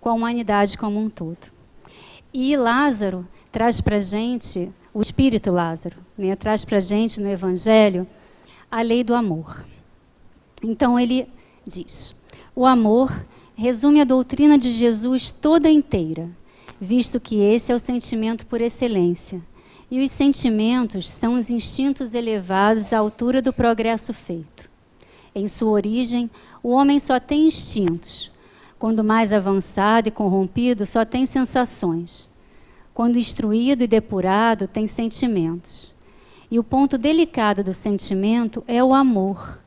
com a humanidade como um todo. E Lázaro traz para a gente, o Espírito Lázaro, né, traz para a gente no Evangelho a lei do amor. Então ele diz: o amor resume a doutrina de Jesus toda inteira, visto que esse é o sentimento por excelência. E os sentimentos são os instintos elevados à altura do progresso feito. Em sua origem, o homem só tem instintos. Quando mais avançado e corrompido, só tem sensações. Quando instruído e depurado, tem sentimentos. E o ponto delicado do sentimento é o amor.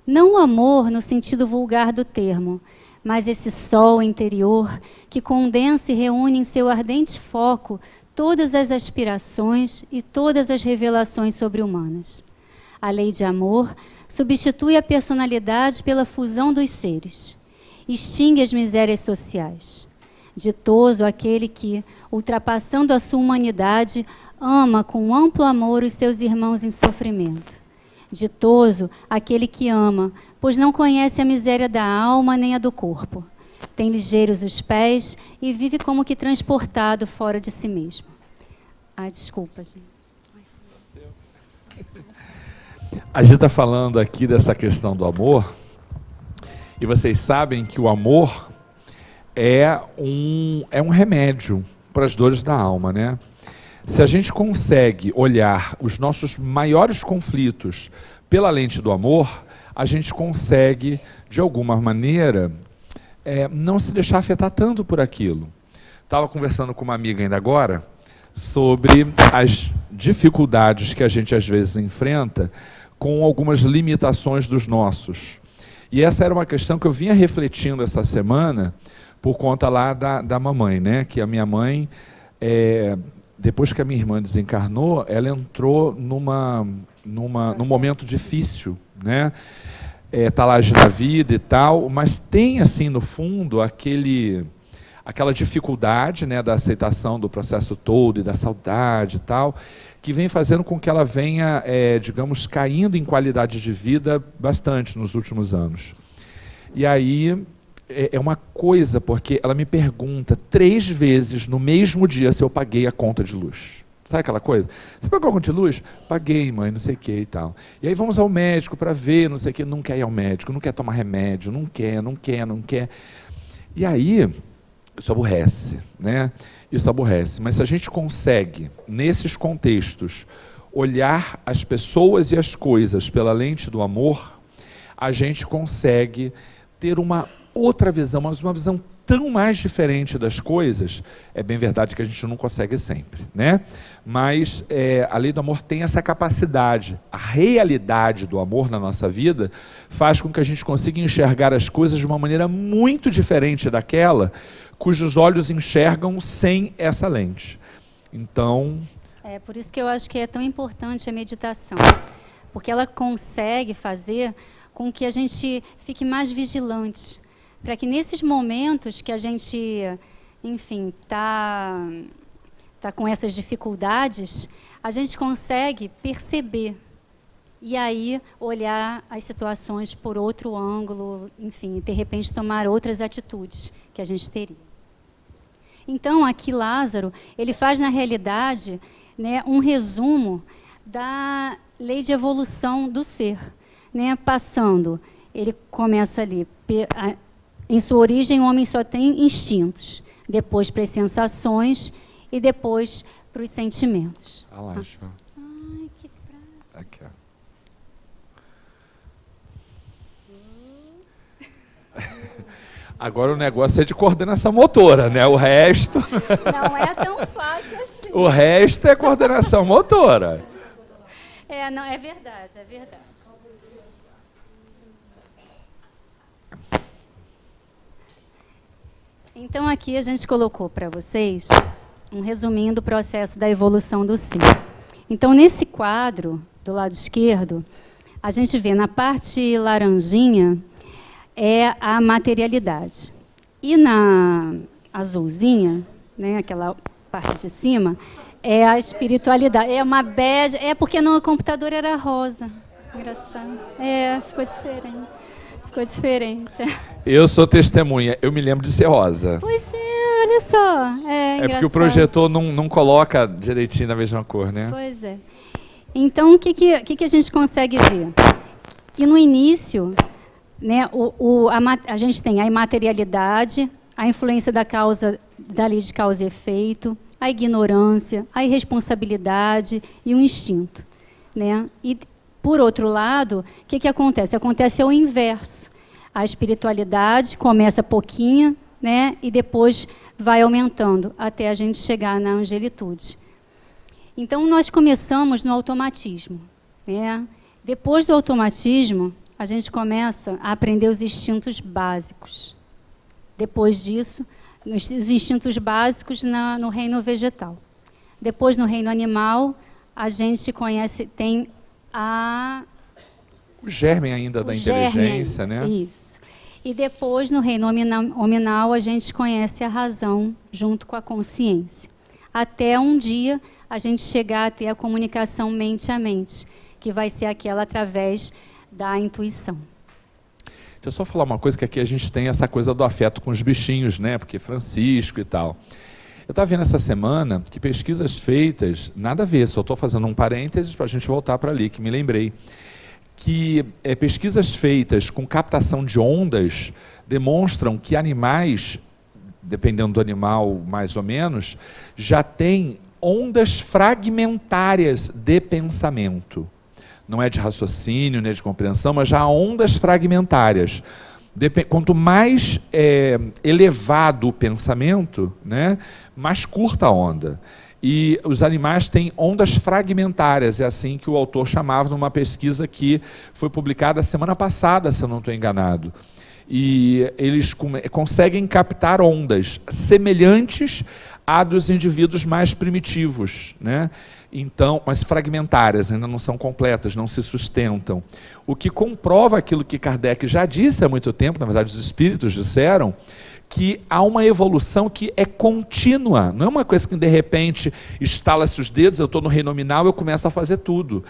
Não o amor no sentido vulgar do termo, mas esse sol interior que condensa e reúne em seu ardente foco todas as aspirações e todas as revelações sobre-humanas. A lei de amor substitui a personalidade pela fusão dos seres. Extingue as misérias sociais. Ditoso aquele que, ultrapassando a sua humanidade, ama com amplo amor os seus irmãos em sofrimento. Ditoso aquele que ama, pois não conhece a miséria da alma nem a do corpo. Tem ligeiros os pés e vive como que transportado fora de si mesmo. Ai, desculpa, gente. A gente está falando aqui dessa questão do amor, e vocês sabem que o amor é um remédio para as dores da alma, né? Se a gente consegue olhar os nossos maiores conflitos pela lente do amor, a gente consegue, de alguma maneira, não se deixar afetar tanto por aquilo. Estava conversando com uma amiga ainda agora sobre as dificuldades que a gente às vezes enfrenta com algumas limitações dos nossos. E essa era uma questão que eu vinha refletindo essa semana por conta lá da mamãe, né? Que a minha mãe, depois que a minha irmã desencarnou, ela entrou num momento difícil, né? Tá lá na vida e tal, mas tem assim no fundo aquela dificuldade, né, da aceitação do processo todo e da saudade e tal, que vem fazendo com que ela venha, digamos, caindo em qualidade de vida bastante nos últimos anos. E aí é uma coisa, porque ela me pergunta 3 vezes no mesmo dia se eu paguei a conta de luz. Sabe aquela coisa? Você pagou a conta de luz? Paguei, mãe, não sei o que e tal. E aí vamos ao médico para ver, não sei o que, não quer ir ao médico, não quer tomar remédio, não quer. E aí, isso aborrece, né? Isso aborrece. Mas se a gente consegue, nesses contextos, olhar as pessoas e as coisas pela lente do amor, a gente consegue ter uma outra visão, mas uma visão tão mais diferente das coisas. É bem verdade que a gente não consegue sempre, né? Mas a lei do amor tem essa capacidade. A realidade do amor na nossa vida faz com que a gente consiga enxergar as coisas de uma maneira muito diferente daquela cujos olhos enxergam sem essa lente. Então... É por isso que eu acho que é tão importante a meditação, porque ela consegue fazer com que a gente fique mais vigilante, para que nesses momentos que a gente, enfim, tá com essas dificuldades, a gente consegue perceber e aí olhar as situações por outro ângulo, enfim, de repente tomar outras atitudes que a gente teria. Então, aqui Lázaro, ele faz na realidade, né, um resumo da lei de evolução do ser, né, passando, ele começa ali, em sua origem o homem só tem instintos, depois para as sensações e depois para os sentimentos. Ah lá, João. Ai, que prático. Aqui, ó. Agora o negócio é de coordenação motora, né? O resto... Não é tão fácil assim. O resto é coordenação motora. Não, é verdade, é verdade. Então aqui a gente colocou para vocês um resuminho do processo da evolução do ser. Então nesse quadro, do lado esquerdo, a gente vê na parte laranjinha é a materialidade. E na azulzinha, né, aquela parte de cima, é a espiritualidade. É uma bege, porque no computador era rosa. Engraçado. Ficou diferente. Ficou diferente. Eu sou testemunha, eu me lembro de ser rosa. Pois é. só. É porque o projetor não coloca direitinho na mesma cor, né? Pois é. Então, o que a gente consegue ver? Que no início, né, a gente tem a imaterialidade, a influência da lei de causa e efeito, a ignorância, a irresponsabilidade e o instinto, né? E, por outro lado, o que acontece? Acontece ao inverso. A espiritualidade começa pouquinho, né, e depois vai aumentando até a gente chegar na angelitude. Então, nós começamos no automatismo, né? Depois do automatismo, a gente começa a aprender os instintos básicos. Depois disso, os instintos básicos no reino vegetal. Depois, no reino animal, a gente tem o germe ainda da inteligência, né? Isso. E depois, no reino hominal, a gente conhece a razão junto com a consciência. Até um dia a gente chegar a ter a comunicação mente a mente, que vai ser aquela através da intuição. Deixa eu só falar uma coisa, que aqui a gente tem essa coisa do afeto com os bichinhos, né? Porque Francisco e tal. Eu estava vendo essa semana que pesquisas feitas, nada a ver, só estou fazendo um parênteses para a gente voltar para ali, que me lembrei, que pesquisas feitas com captação de ondas demonstram que animais, dependendo do animal mais ou menos, já têm ondas fragmentárias de pensamento. Não é de raciocínio, nem de compreensão, mas já há ondas fragmentárias. Quanto mais elevado o pensamento, né, mais curta a onda. E os animais têm ondas fragmentárias, é assim que o autor chamava numa pesquisa que foi publicada semana passada, se eu não estou enganado. E eles conseguem captar ondas semelhantes à dos indivíduos mais primitivos, né? Então, mas fragmentárias, ainda não são completas, não se sustentam. O que comprova aquilo que Kardec já disse há muito tempo, na verdade os espíritos disseram, que há uma evolução que é contínua, não é uma coisa que de repente estala-se os dedos, eu estou no reino nominal, eu começo a fazer tudo.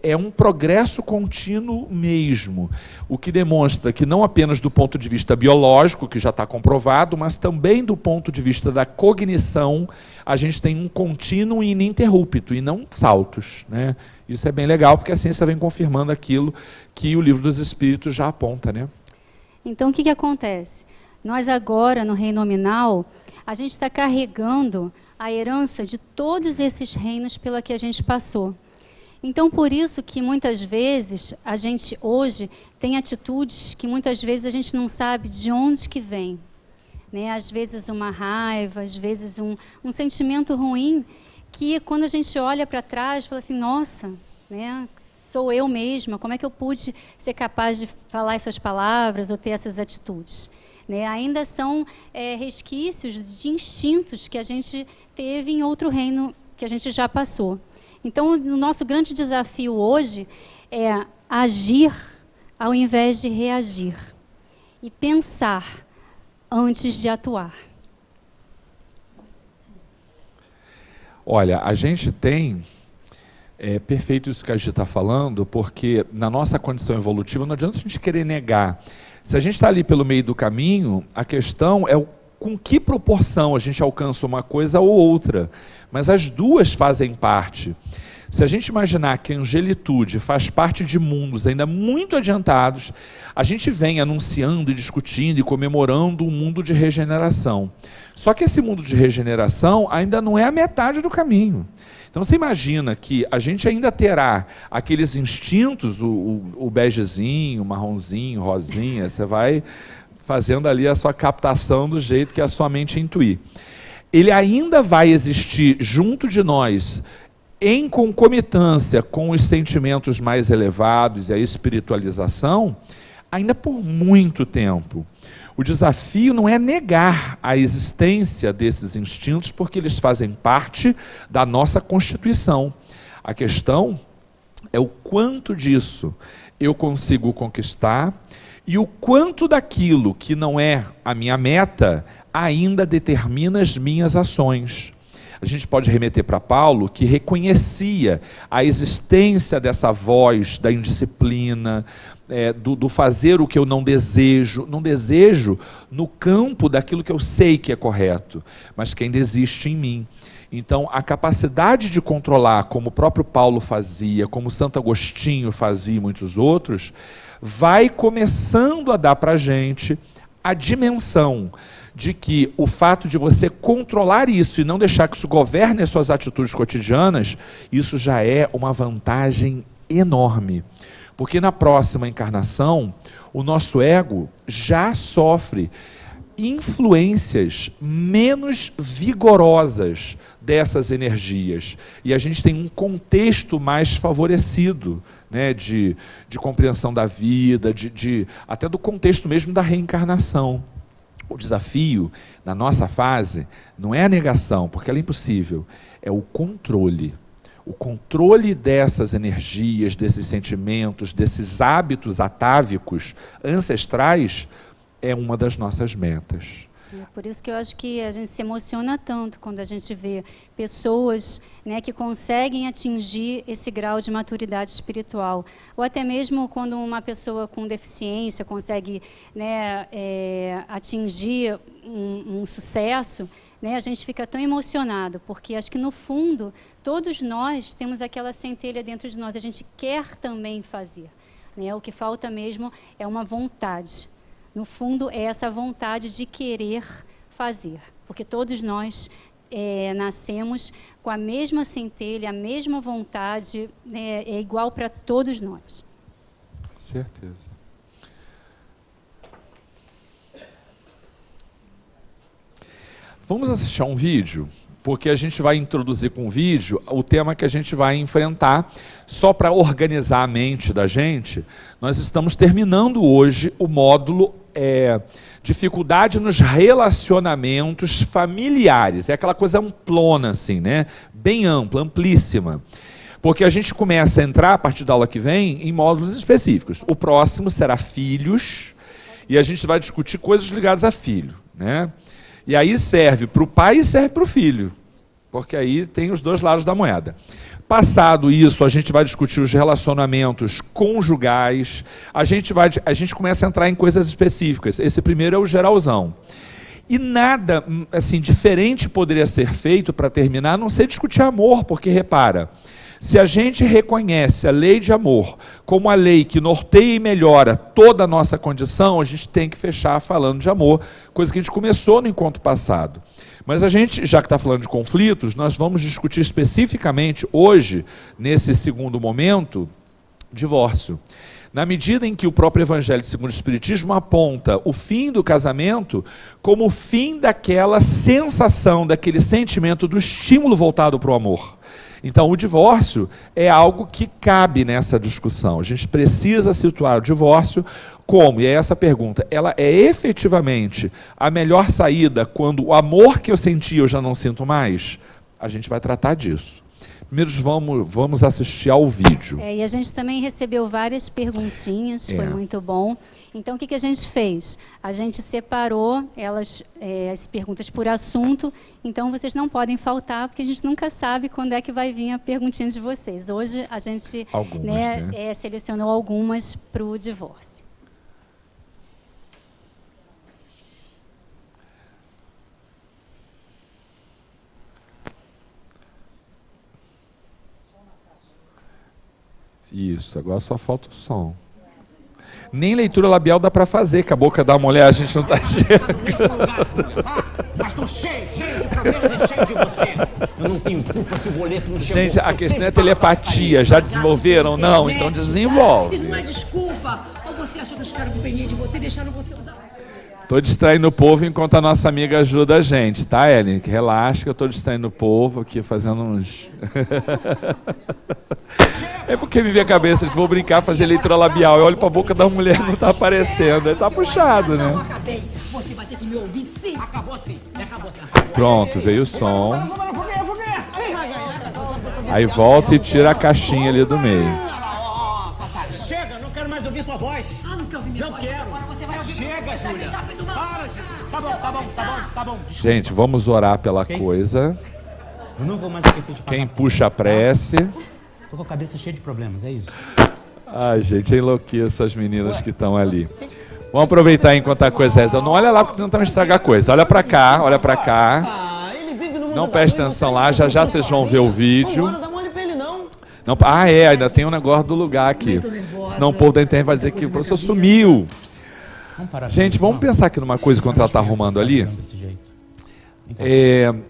É um progresso contínuo mesmo, o que demonstra que não apenas do ponto de vista biológico, que já está comprovado, mas também do ponto de vista da cognição, a gente tem um contínuo e ininterrupto, e não saltos, né? Isso é bem legal, porque a ciência vem confirmando aquilo que o Livro dos Espíritos já aponta, né? Então, o que acontece? Nós agora, no reino nominal, a gente está carregando a herança de todos esses reinos pela que a gente passou. Então, por isso que muitas vezes, a gente hoje tem atitudes que muitas vezes a gente não sabe de onde que vem. Né? Às vezes uma raiva, às vezes um sentimento ruim, que quando a gente olha para trás, fala assim, nossa, né? Sou eu mesma, como é que eu pude ser capaz de falar essas palavras ou ter essas atitudes? Né, ainda são resquícios de instintos que a gente teve em outro reino que a gente já passou. Então, o nosso grande desafio hoje é agir ao invés de reagir e pensar antes de atuar. Olha, a gente tem... É perfeito isso que a gente está falando, porque na nossa condição evolutiva não adianta a gente querer negar. Se a gente está ali pelo meio do caminho, a questão é com que proporção a gente alcança uma coisa ou outra. Mas as duas fazem parte. Se a gente imaginar que a angelitude faz parte de mundos ainda muito adiantados, a gente vem anunciando e discutindo e comemorando um mundo de regeneração. Só que esse mundo de regeneração ainda não é a metade do caminho. Então você imagina que a gente ainda terá aqueles instintos, o begezinho, o marronzinho, rosinha, você vai fazendo ali a sua captação do jeito que a sua mente intuir. Ele ainda vai existir junto de nós, em concomitância com os sentimentos mais elevados e a espiritualização, ainda por muito tempo. O desafio não é negar a existência desses instintos, porque eles fazem parte da nossa constituição. A questão é o quanto disso eu consigo conquistar e o quanto daquilo que não é a minha meta ainda determina as minhas ações. A gente pode remeter para Paulo, que reconhecia a existência dessa voz da indisciplina, do fazer o que eu não desejo no campo daquilo que eu sei que é correto, mas que ainda existe em mim. Então, a capacidade de controlar, como o próprio Paulo fazia, como Santo Agostinho fazia e muitos outros, vai começando a dar para a gente a dimensão de que o fato de você controlar isso e não deixar que isso governe as suas atitudes cotidianas, isso já é uma vantagem enorme. Porque na próxima encarnação, o nosso ego já sofre influências menos vigorosas dessas energias. E a gente tem um contexto mais favorecido, né, de compreensão da vida, até do contexto mesmo da reencarnação. O desafio, na nossa fase, não é a negação, porque ela é impossível, é o controle. O controle dessas energias, desses sentimentos, desses hábitos atávicos, ancestrais, é uma das nossas metas. É por isso que eu acho que a gente se emociona tanto quando a gente vê pessoas, né, que conseguem atingir esse grau de maturidade espiritual. Ou até mesmo quando uma pessoa com deficiência consegue, né, atingir um sucesso, né, a gente fica tão emocionado, porque acho que no fundo todos nós temos aquela centelha dentro de nós, a gente quer também fazer, né? O que falta mesmo é uma vontade. No fundo é essa vontade de querer fazer, porque todos nós nascemos com a mesma centelha, a mesma vontade, né, é igual para todos nós. Certeza. Vamos assistir a um vídeo, porque a gente vai introduzir com o vídeo o tema que a gente vai enfrentar. Só para organizar a mente da gente, nós estamos terminando hoje o módulo dificuldade nos relacionamentos familiares. É aquela coisa amplona, assim, né? Bem ampla, amplíssima. Porque a gente começa a entrar, a partir da aula que vem, em módulos específicos. O próximo será filhos, e a gente vai discutir coisas ligadas a filho, né? E aí serve para o pai e serve para o filho, porque aí tem os dois lados da moeda. Passado isso, a gente vai discutir os relacionamentos conjugais, a gente começa a entrar em coisas específicas. Esse primeiro é o geralzão. E nada assim diferente poderia ser feito para terminar, a não ser discutir amor, porque repara, se a gente reconhece a lei de amor como a lei que norteia e melhora toda a nossa condição, a gente tem que fechar falando de amor, coisa que a gente começou no encontro passado. Mas a gente, já que está falando de conflitos, nós vamos discutir especificamente hoje, nesse segundo momento, divórcio. Na medida em que o próprio Evangelho segundo o Espiritismo aponta o fim do casamento como o fim daquela sensação, daquele sentimento do estímulo voltado para o amor. Então, o divórcio é algo que cabe nessa discussão. A gente precisa situar o divórcio como, e é essa a pergunta, ela é efetivamente a melhor saída quando o amor que eu senti eu já não sinto mais? A gente vai tratar disso. Primeiro vamos assistir ao vídeo. E a gente também recebeu várias perguntinhas, foi muito bom. Então, o que a gente fez? A gente separou as perguntas por assunto, então vocês não podem faltar, porque a gente nunca sabe quando é que vai vir a perguntinha de vocês. Hoje a gente selecionou algumas para o divórcio. Isso, agora só falta o som. Nem leitura labial dá para fazer, que a boca da mulher a gente não está enxergando. Mas tô cheio de problemas e cheio de você. Eu não tenho culpa se o boleto não chegou. Gente, a questão é telepatia. Já desenvolveram? Não, então desenvolve. Isso não é desculpa. Ou você acha que os caras dependem de você e deixaram você usar... Estou distraindo o povo enquanto a nossa amiga ajuda a gente, tá, Ellen? Relaxa que eu estou distraindo o povo aqui, fazendo uns... É porque me vem a cabeça, eles vão brincar, fazer leitura labial. Eu olho para a boca da mulher, não está aparecendo. Está puxado, né? Não, acabei. Você vai ter que me ouvir, sim. Acabou sim. Pronto, veio o som. Aí volta e tira a caixinha ali do meio. Chega, não quero mais ouvir sua voz. Ah, não quer ouvir minha Não voz? quero. Agora você vai ouvir. Chega, Júlia. Para, Júlia. Tá bom. Desculpa. Gente, vamos orar pela coisa. Eu não vou mais esquecer de pagar. Quem puxa a prece. Tô com a cabeça cheia de problemas, é isso. Ai, gente, enlouqueço as meninas que estão ali. Vamos aproveitar enquanto a coisa reza. Não olha lá porque senão estão estragar a coisa. Olha pra cá, olha pra cá. Ah, ele vive no mundo Não da preste lua e atenção você lá, não já já consegue vocês vão ver sozinho. o vídeo. Vambora, dá mole pra ele não. Não, ainda tem um negócio do lugar aqui. Tô nervosa. Senão o povo da internet vai dizer que o professor sumiu. Vamos parar. Gente, vamos pensar aqui numa coisa enquanto ela está arrumando ali. Desse jeito.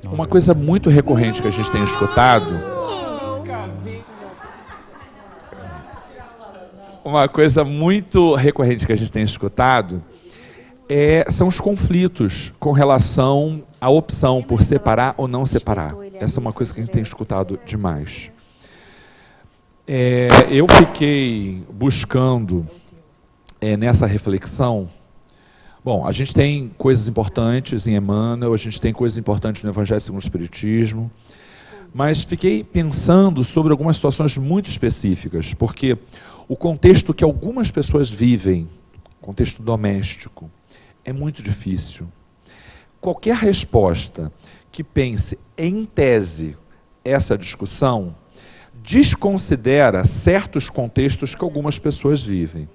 Uma coisa muito recorrente que a gente tem escutado. Uma coisa muito recorrente que a gente tem escutado são os conflitos com relação à opção por separar ou não separar. Essa é uma coisa que a gente tem escutado demais. Eu fiquei buscando nessa reflexão. Bom, a gente tem coisas importantes em Emmanuel, a gente tem coisas importantes no Evangelho segundo o Espiritismo, mas fiquei pensando sobre algumas situações muito específicas, porque o contexto que algumas pessoas vivem, contexto doméstico, é muito difícil. Qualquer resposta que pense em tese essa discussão desconsidera certos contextos que algumas pessoas vivem.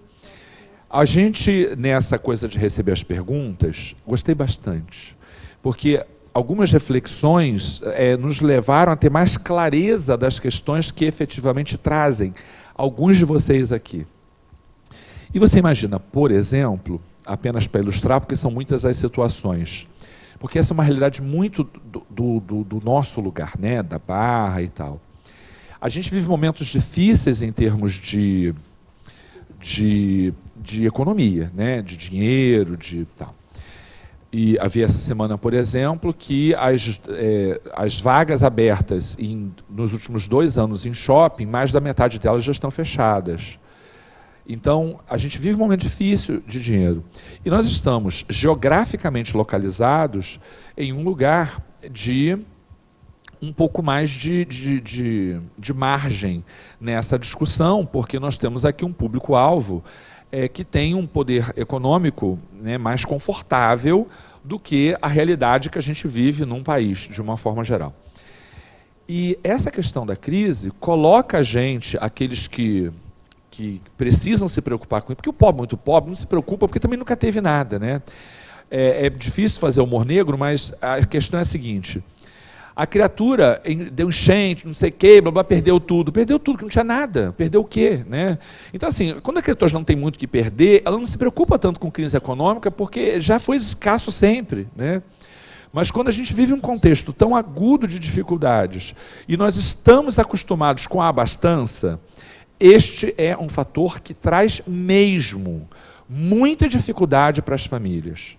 A gente, nessa coisa de receber as perguntas, gostei bastante, porque algumas reflexões nos levaram a ter mais clareza das questões que efetivamente trazem alguns de vocês aqui. E você imagina, por exemplo, apenas para ilustrar, porque são muitas as situações, porque essa é uma realidade muito do nosso lugar, né, da Barra e tal. A gente vive momentos difíceis em termos de economia, né, de dinheiro, de tal. E havia essa semana, por exemplo, que as vagas abertas nos últimos 2 anos em shopping, mais da metade delas já estão fechadas. Então, a gente vive um momento difícil de dinheiro. E nós estamos geograficamente localizados em um lugar de um pouco mais de margem nessa discussão, porque nós temos aqui um público-alvo que tem um poder econômico, né, mais confortável do que a realidade que a gente vive num país, de uma forma geral. E essa questão da crise coloca a gente, aqueles que precisam se preocupar com isso, porque o pobre, muito pobre, não se preocupa porque também nunca teve nada, né? É difícil fazer humor negro, mas a questão é a seguinte: a criatura deu enchente, não sei o quê, blá, blá, perdeu tudo, que não tinha nada, perdeu o quê, né? Então, assim, quando a criatura não tem muito o que perder, ela não se preocupa tanto com crise econômica, porque já foi escasso sempre, né? Mas quando a gente vive um contexto tão agudo de dificuldades, e nós estamos acostumados com a abastança, este é um fator que traz mesmo muita dificuldade para as famílias.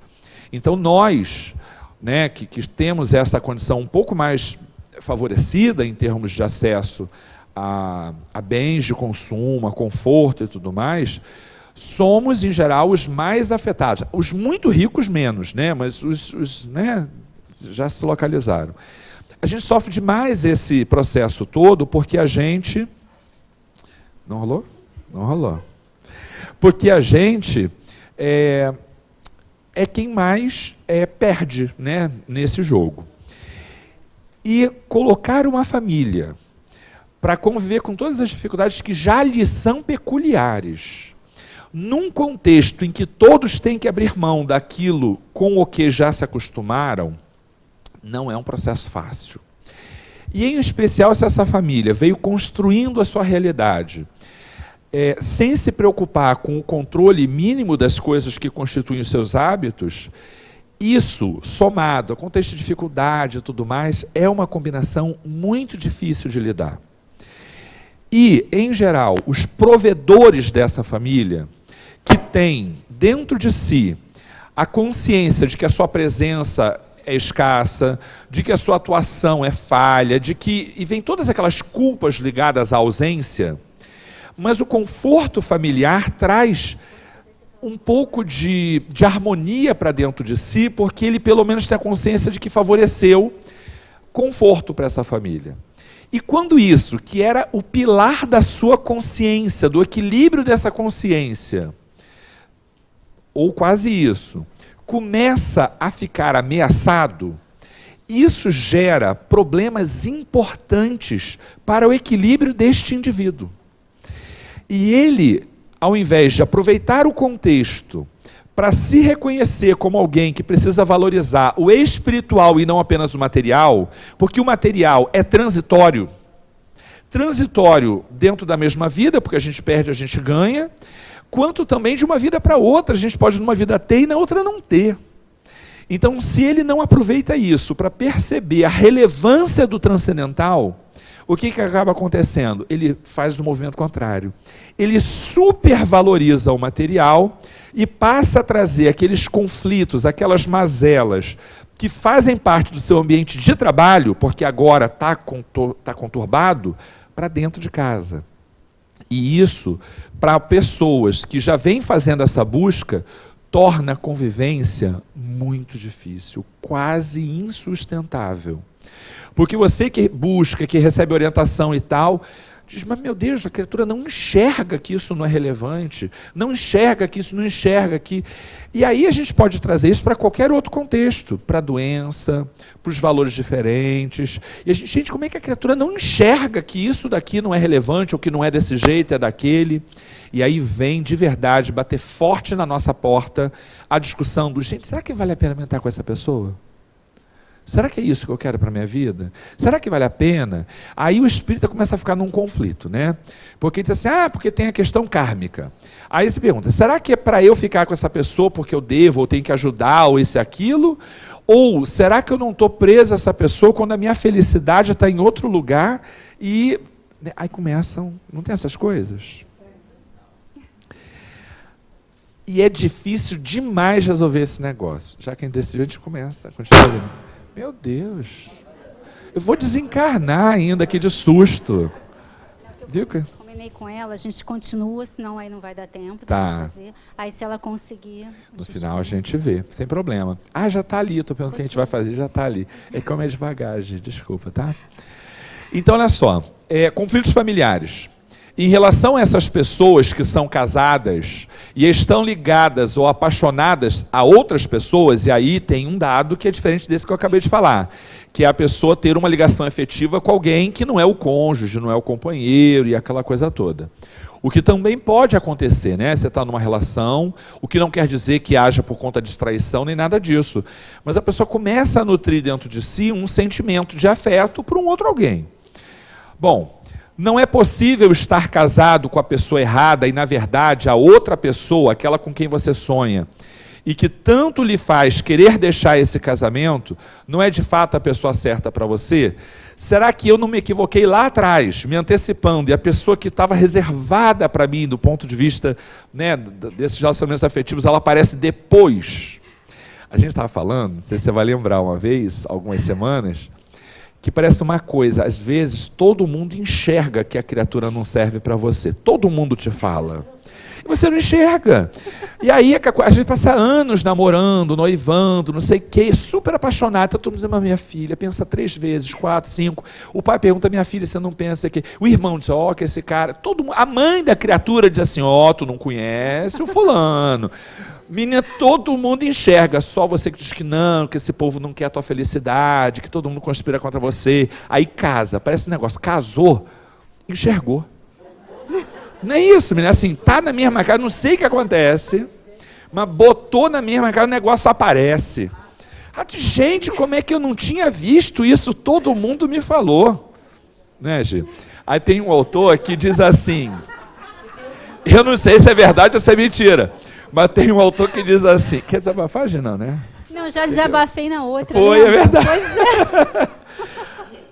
Então nós, né, que temos essa condição um pouco mais favorecida em termos de acesso a bens de consumo, a conforto e tudo mais, somos, em geral, os mais afetados. Os muito ricos menos, né, mas os né, já se localizaram. A gente sofre demais esse processo todo porque a gente... Não rolou? Não rolou. Porque a gente é quem mais perde, né, nesse jogo. E colocar uma família para conviver com todas as dificuldades que já lhe são peculiares, num contexto em que todos têm que abrir mão daquilo com o que já se acostumaram, não é um processo fácil. E em especial se essa família veio construindo a sua realidade, sem se preocupar com o controle mínimo das coisas que constituem os seus hábitos, isso, somado a contexto de dificuldade e tudo mais, é uma combinação muito difícil de lidar. E, em geral, os provedores dessa família, que têm dentro de si a consciência de que a sua presença é escassa, de que a sua atuação é falha, e vem todas aquelas culpas ligadas à ausência, mas o conforto familiar traz um pouco de harmonia para dentro de si, porque ele pelo menos tem a consciência de que favoreceu conforto para essa família. E quando isso, que era o pilar da sua consciência, do equilíbrio dessa consciência, ou quase isso, começa a ficar ameaçado, isso gera problemas importantes para o equilíbrio deste indivíduo. E ele, ao invés de aproveitar o contexto para se reconhecer como alguém que precisa valorizar o espiritual e não apenas o material, porque o material é transitório dentro da mesma vida, porque a gente perde, a gente ganha, quanto também de uma vida para outra, a gente pode numa vida ter e na outra não ter. Então, se ele não aproveita isso para perceber a relevância do transcendental, o que acaba acontecendo? Ele faz o movimento contrário. Ele supervaloriza o material e passa a trazer aqueles conflitos, aquelas mazelas que fazem parte do seu ambiente de trabalho, porque agora está conturbado, para dentro de casa. E isso, para pessoas que já vêm fazendo essa busca, torna a convivência muito difícil, quase insustentável. Porque você que busca, que recebe orientação e tal, diz, mas meu Deus, a criatura não enxerga que isso não é relevante, não enxerga que isso não enxerga que... E aí a gente pode trazer isso para qualquer outro contexto, para a doença, para os valores diferentes. E a gente, como é que a criatura não enxerga que isso daqui não é relevante, ou que não é desse jeito, é daquele? E aí vem de verdade bater forte na nossa porta a discussão do, gente, será que vale a pena mentar com essa pessoa? Será que é isso que eu quero para a minha vida? Será que vale a pena? Aí o espírita começa a ficar num conflito, né? Porque ele diz assim, porque tem a questão kármica. Aí você pergunta, será que é para eu ficar com essa pessoa porque eu devo, ou tenho que ajudar, ou isso e aquilo? Ou será que eu não estou preso a essa pessoa quando a minha felicidade está em outro lugar? E aí começam, não tem essas coisas? E é difícil demais resolver esse negócio. Já que a gente decidiu, a gente começa, continua ali. Meu Deus, eu vou desencarnar ainda aqui de susto. Viu? Combinei com ela, a gente continua, senão aí não vai dar tempo Tá. da gente fazer. Aí se ela conseguir... No final a gente vê, sem problema. Já está ali, estou pensando o que a gente vai fazer, já está ali. É como é devagar, gente, desculpa, tá? Então, olha só, conflitos familiares. Em relação a essas pessoas que são casadas e estão ligadas ou apaixonadas a outras pessoas, e aí tem um dado que é diferente desse que eu acabei de falar, que é a pessoa ter uma ligação efetiva com alguém que não é o cônjuge, não é o companheiro e aquela coisa toda. O que também pode acontecer, né? Você está numa relação, o que não quer dizer que haja por conta de traição nem nada disso, mas a pessoa começa a nutrir dentro de si um sentimento de afeto por um outro alguém. Bom, não é possível estar casado com a pessoa errada e, na verdade, a outra pessoa, aquela com quem você sonha, e que tanto lhe faz querer deixar esse casamento, não é de fato a pessoa certa para você? Será que eu não me equivoquei lá atrás, me antecipando, e a pessoa que estava reservada para mim, do ponto de vista, né, desses relacionamentos afetivos, ela aparece depois? A gente estava falando, não sei se você vai lembrar uma vez, algumas semanas, que parece uma coisa, às vezes todo mundo enxerga que a criatura não serve para você. Todo mundo te fala. E você não enxerga. E aí a gente passa anos namorando, noivando, não sei o quê, super apaixonado. Todo mundo diz, mas minha filha pensa 3 vezes, 4, 5. O pai pergunta, minha filha, você não pensa que... O irmão diz, que esse cara... A mãe da criatura diz assim, tu não conhece o fulano. Menina, todo mundo enxerga, só você que diz que não, que esse povo não quer a tua felicidade, que todo mundo conspira contra você. Aí casa, parece um negócio, casou, enxergou. Não é isso, menina, assim, tá na mesma casa, não sei o que acontece, mas botou na mesma casa, o negócio aparece. Gente, como é que eu não tinha visto isso? Todo mundo me falou. Né, Gi? Aí tem um autor que diz assim, eu não sei se é verdade ou se é mentira, mas tem um autor que diz assim... Quer desabafar, não, né? Não, já desabafei na outra. Foi, é verdade. Pois é.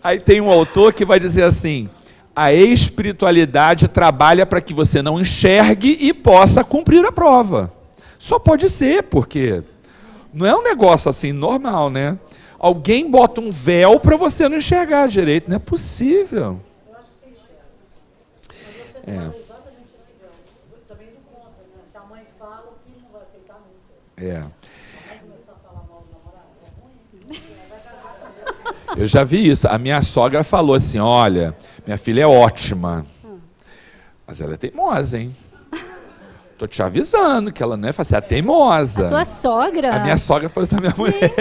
Aí tem um autor que vai dizer assim... A espiritualidade trabalha para que você não enxergue e possa cumprir a prova. Só pode ser, porque não é um negócio assim normal, né? Alguém bota um véu para você não enxergar direito. Não é possível. Eu acho que você enxerga. Mas você fala exatamente esse véu. Também não conta, né? Se a mãe fala, o filho não vai aceitar nunca. Vai começar a falar mal do namorado, é ruim. Vai casar também. Eu já vi isso. A minha sogra falou assim, olha, minha filha é ótima. Mas ela é teimosa, hein? Tô te avisando que ela não é fácil, ela é teimosa. A tua sogra? A minha sogra falou isso da minha mulher.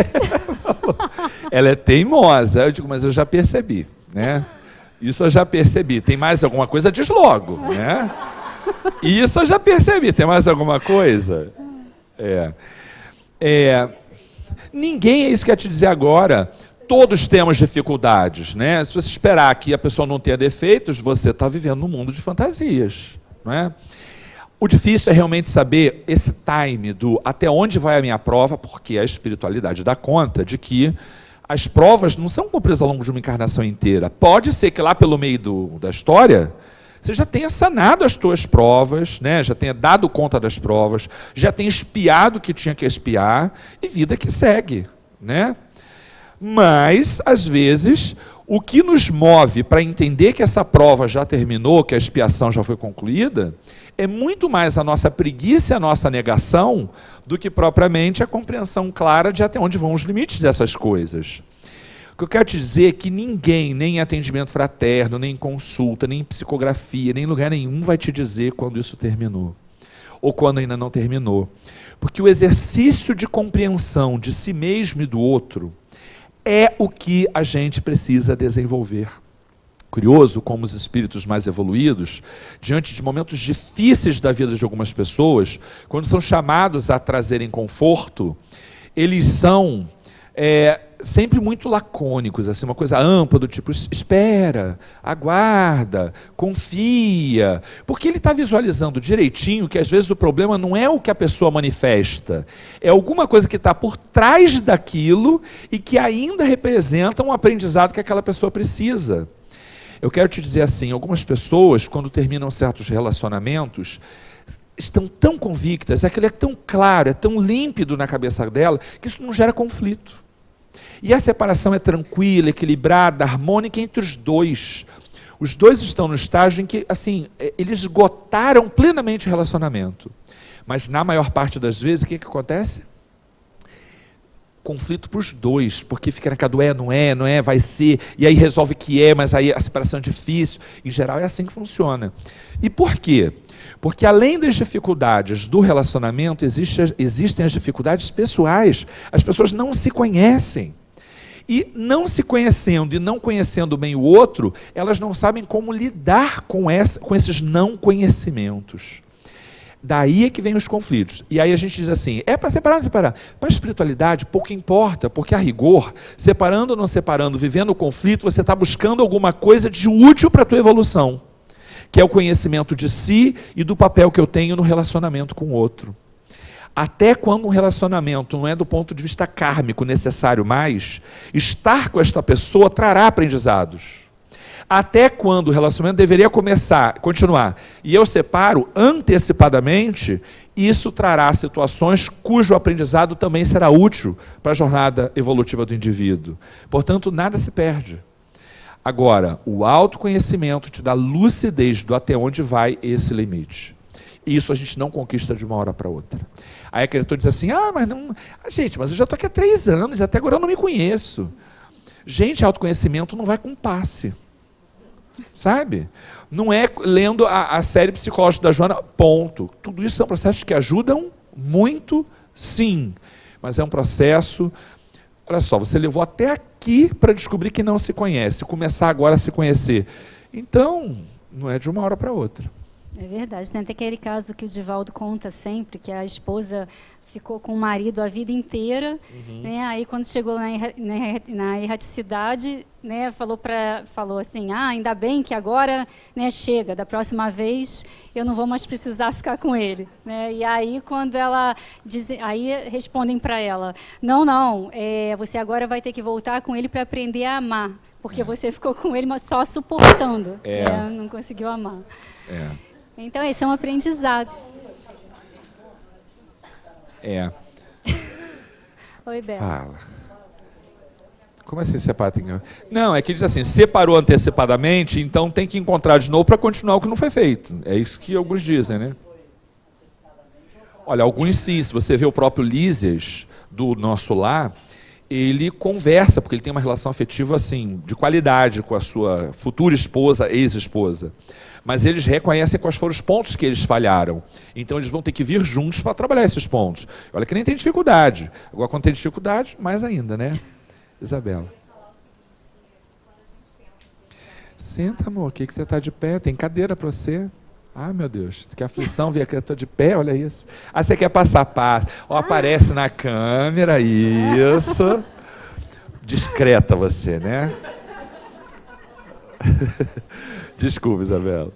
Ela é teimosa. Eu digo, mas eu já percebi, né? Isso eu já percebi. Tem mais alguma coisa? Diz logo, né? Isso eu já percebi. Tem mais alguma coisa? Ninguém, é isso que eu ia te dizer agora, todos temos dificuldades, né? Se você esperar que a pessoa não tenha defeitos, você está vivendo num mundo de fantasias, não é? O difícil é realmente saber esse time do até onde vai a minha prova, porque a espiritualidade dá conta de que as provas não são cumpridas ao longo de uma encarnação inteira. Pode ser que lá pelo meio da história você já tenha sanado as tuas provas, né? Já tenha dado conta das provas, já tenha espiado o que tinha que espiar, e vida que segue, né? Mas, às vezes, o que nos move para entender que essa prova já terminou, que a expiação já foi concluída, é muito mais a nossa preguiça e a nossa negação do que propriamente a compreensão clara de até onde vão os limites dessas coisas. O que eu quero te dizer é que ninguém, nem em atendimento fraterno, nem em consulta, nem em psicografia, nem em lugar nenhum vai te dizer quando isso terminou, ou quando ainda não terminou. Porque o exercício de compreensão de si mesmo e do outro é o que a gente precisa desenvolver. Curioso como os espíritos mais evoluídos, diante de momentos difíceis da vida de algumas pessoas, quando são chamados a trazerem conforto, eles são sempre muito lacônicos, assim, uma coisa ampla do tipo, espera, aguarda, confia, porque ele está visualizando direitinho que às vezes o problema não é o que a pessoa manifesta, é alguma coisa que está por trás daquilo e que ainda representa um aprendizado que aquela pessoa precisa. Eu quero te dizer assim, algumas pessoas, quando terminam certos relacionamentos, estão tão convictas, aquilo é tão claro, é tão límpido na cabeça dela, que isso não gera conflito. E a separação é tranquila, equilibrada, harmônica entre os dois. Os dois estão no estágio em que, assim, eles esgotaram plenamente o relacionamento. Mas, na maior parte das vezes, o que acontece? Conflito para os dois, porque fica naquela do não é, vai ser, e aí resolve que é, mas aí a separação é difícil. Em geral, é assim que funciona. E por quê? Porque além das dificuldades do relacionamento, existem as dificuldades pessoais. As pessoas não se conhecem. E não se conhecendo e não conhecendo bem o outro, elas não sabem como lidar com esses não conhecimentos. Daí é que vem os conflitos. E aí a gente diz assim, é para separar ou não separar? Para a espiritualidade, pouco importa, porque a rigor, separando ou não separando, vivendo o conflito, você está buscando alguma coisa de útil para a tua evolução, que é o conhecimento de si e do papel que eu tenho no relacionamento com o outro. Até quando um relacionamento não é do ponto de vista kármico necessário mais, estar com esta pessoa trará aprendizados. Até quando o relacionamento deveria continuar, e eu separo antecipadamente, isso trará situações cujo aprendizado também será útil para a jornada evolutiva do indivíduo. Portanto, nada se perde. Agora, o autoconhecimento te dá lucidez do até onde vai esse limite. E isso a gente não conquista de uma hora para outra. Aí a criatura diz assim, mas eu já estou aqui há 3 anos e até agora eu não me conheço. Gente, autoconhecimento não vai com passe. Sabe? Não é lendo a série psicológica da Joana, ponto. Tudo isso são processos que ajudam muito, sim. Mas é um processo... Olha só, você levou até aqui para descobrir que não se conhece, começar agora a se conhecer. Então, não é de uma hora para outra. É verdade. Tem até aquele caso que o Divaldo conta sempre, que a esposa ficou com o marido a vida inteira, né? Aí quando chegou na erraticidade, né, falou assim, ainda bem que agora, né, chega, da próxima vez eu não vou mais precisar ficar com ele, né? E aí quando ela diz, aí respondem para ela, não, você agora vai ter que voltar com ele para aprender a amar, porque você ficou com ele mas só suportando, né? Não conseguiu amar. Então esses são aprendizados. Oi, Bela. Fala. Como assim separar? Não, é que ele diz assim, separou antecipadamente, então tem que encontrar de novo para continuar o que não foi feito. É isso que alguns dizem, né? Olha, alguns sim. Se você vê o próprio Lísias, do Nosso Lar, ele conversa, porque ele tem uma relação afetiva assim, de qualidade com a sua futura esposa, ex-esposa. Mas eles reconhecem quais foram os pontos que eles falharam. Então eles vão ter que vir juntos para trabalhar esses pontos. Olha que nem tem dificuldade. Agora, quando tem dificuldade, mais ainda, né? Isabela. Senta, amor. O que você está de pé? Tem cadeira para você? Ah, meu Deus. Que aflição ver que eu estou de pé, olha isso. Ah, você quer passar paz. Ó, aparece na câmera, isso. Discreta você, né? Desculpa, Isabela.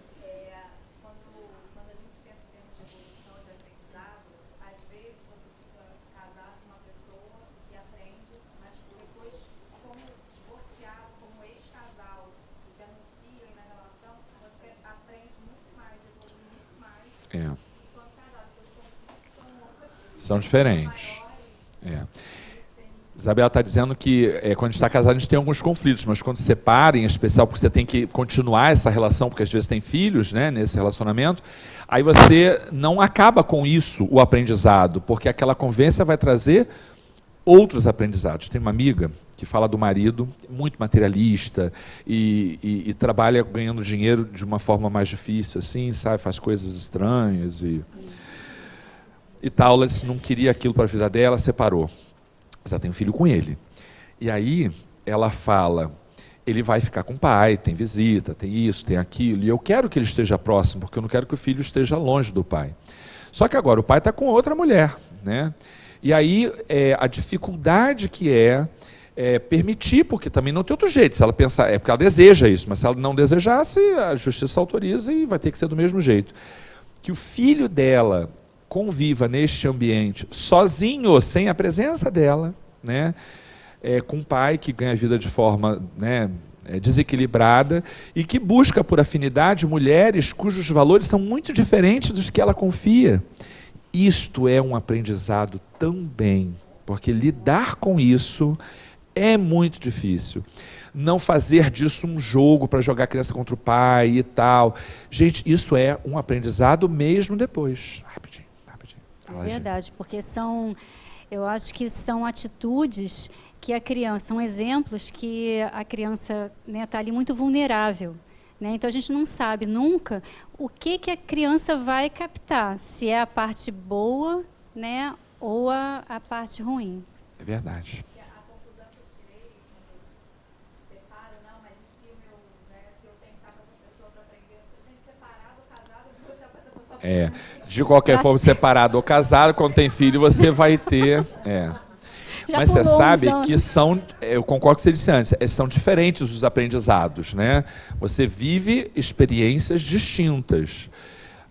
Quando a gente pensa em termos de evolução, de aprendizado, às vezes você fica casado com uma pessoa e aprende, mas depois, como divorciado, como ex-casal, e tendo um filho aí na relação, você aprende muito mais, evolui muito mais. Enquanto casado, porque os conflitos são diferentes. Isabela está dizendo que quando a gente está casado a gente tem alguns conflitos, mas quando separa, em especial porque você tem que continuar essa relação, porque às vezes tem filhos, né, nesse relacionamento, aí você não acaba com isso, o aprendizado, porque aquela convivência vai trazer outros aprendizados. Tem uma amiga que fala do marido, muito materialista, e trabalha ganhando dinheiro de uma forma mais difícil, assim, sabe, faz coisas estranhas e tal. Ela disse, não queria aquilo para a vida dela, separou. Ela tem um filho com ele. E aí ela fala, ele vai ficar com o pai, tem visita, tem isso, tem aquilo, e eu quero que ele esteja próximo, porque eu não quero que o filho esteja longe do pai. Só que agora o pai está com outra mulher, né? E aí a dificuldade que é permitir, porque também não tem outro jeito, se ela pensar, porque ela deseja isso, mas se ela não desejasse, a justiça autoriza e vai ter que ser do mesmo jeito. Que o filho dela conviva neste ambiente sozinho, sem a presença dela, né? Com um pai que ganha vida de forma, né, desequilibrada e que busca por afinidade mulheres cujos valores são muito diferentes dos que ela confia. Isto é um aprendizado também, porque lidar com isso é muito difícil. Não fazer disso um jogo para jogar a criança contra o pai e tal. Gente, isso é um aprendizado mesmo depois. Rapidinho. É verdade, porque eu acho que são atitudes que a criança, são exemplos que a criança está ali muito vulnerável. Né? Então a gente não sabe nunca o que a criança vai captar, se é a parte boa, né, ou a parte ruim. É verdade. A conclusão que eu tirei, separo, não, mas se eu tenho que estar com essa pessoa para aprender, gente, separado, casado, eu vou estar com essa pessoa. De qualquer forma, separado ou casado, quando tem filho, você vai ter. Mas você sabe que são, eu concordo com o que você disse antes, são diferentes os aprendizados, né? Você vive experiências distintas.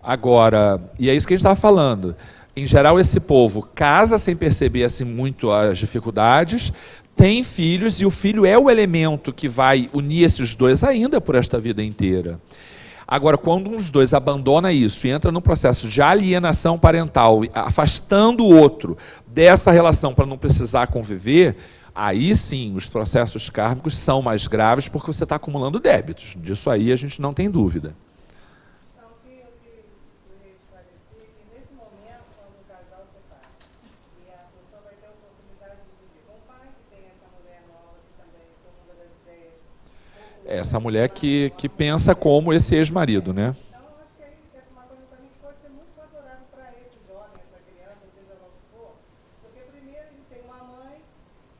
Agora, e é isso que a gente estava falando, em geral esse povo casa sem perceber assim muito as dificuldades, tem filhos e o filho é o elemento que vai unir esses dois ainda por esta vida inteira. Agora, quando um dos dois abandona isso e entra num processo de alienação parental, afastando o outro dessa relação para não precisar conviver, aí sim os processos kármicos são mais graves porque você está acumulando débitos. Disso aí a gente não tem dúvida. Então, o que eu queria esclarecer é que nesse momento, quando o casal separa, e a pessoa vai ter a oportunidade de viver com o pai, que tem essa mulher nova que também comanda das ideias. Essa mulher que pensa como esse ex-marido, né? Então, eu acho que aí é uma coisa também que pode ser muito favorável para esse jovem, essa criança, seja lá o que for, porque primeiro ele tem uma mãe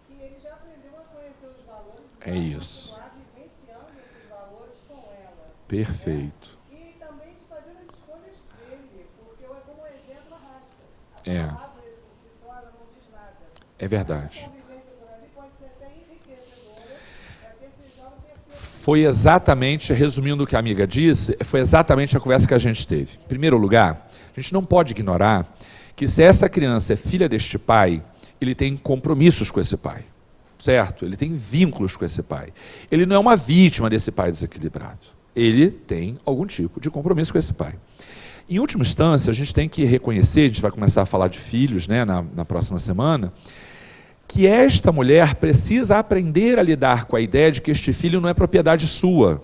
que ele já aprendeu a conhecer os valores, É isso. continuar vivenciando esses valores com ela. Perfeito. E também de fazer as escolhas dele, porque como exemplo arrasta. A É. palavra por si só ela não diz nada. É verdade. A convivência por ali pode ser até enriquecedora para que esse jovem perceba. Foi exatamente, resumindo o que a amiga disse, foi exatamente a conversa que a gente teve. Em primeiro lugar, a gente não pode ignorar que se essa criança é filha deste pai, ele tem compromissos com esse pai, certo? Ele tem vínculos com esse pai. Ele não é uma vítima desse pai desequilibrado. Ele tem algum tipo de compromisso com esse pai. Em última instância, a gente tem que reconhecer, a gente vai começar a falar de filhos, né, na próxima semana, que esta mulher precisa aprender a lidar com a ideia de que este filho não é propriedade sua.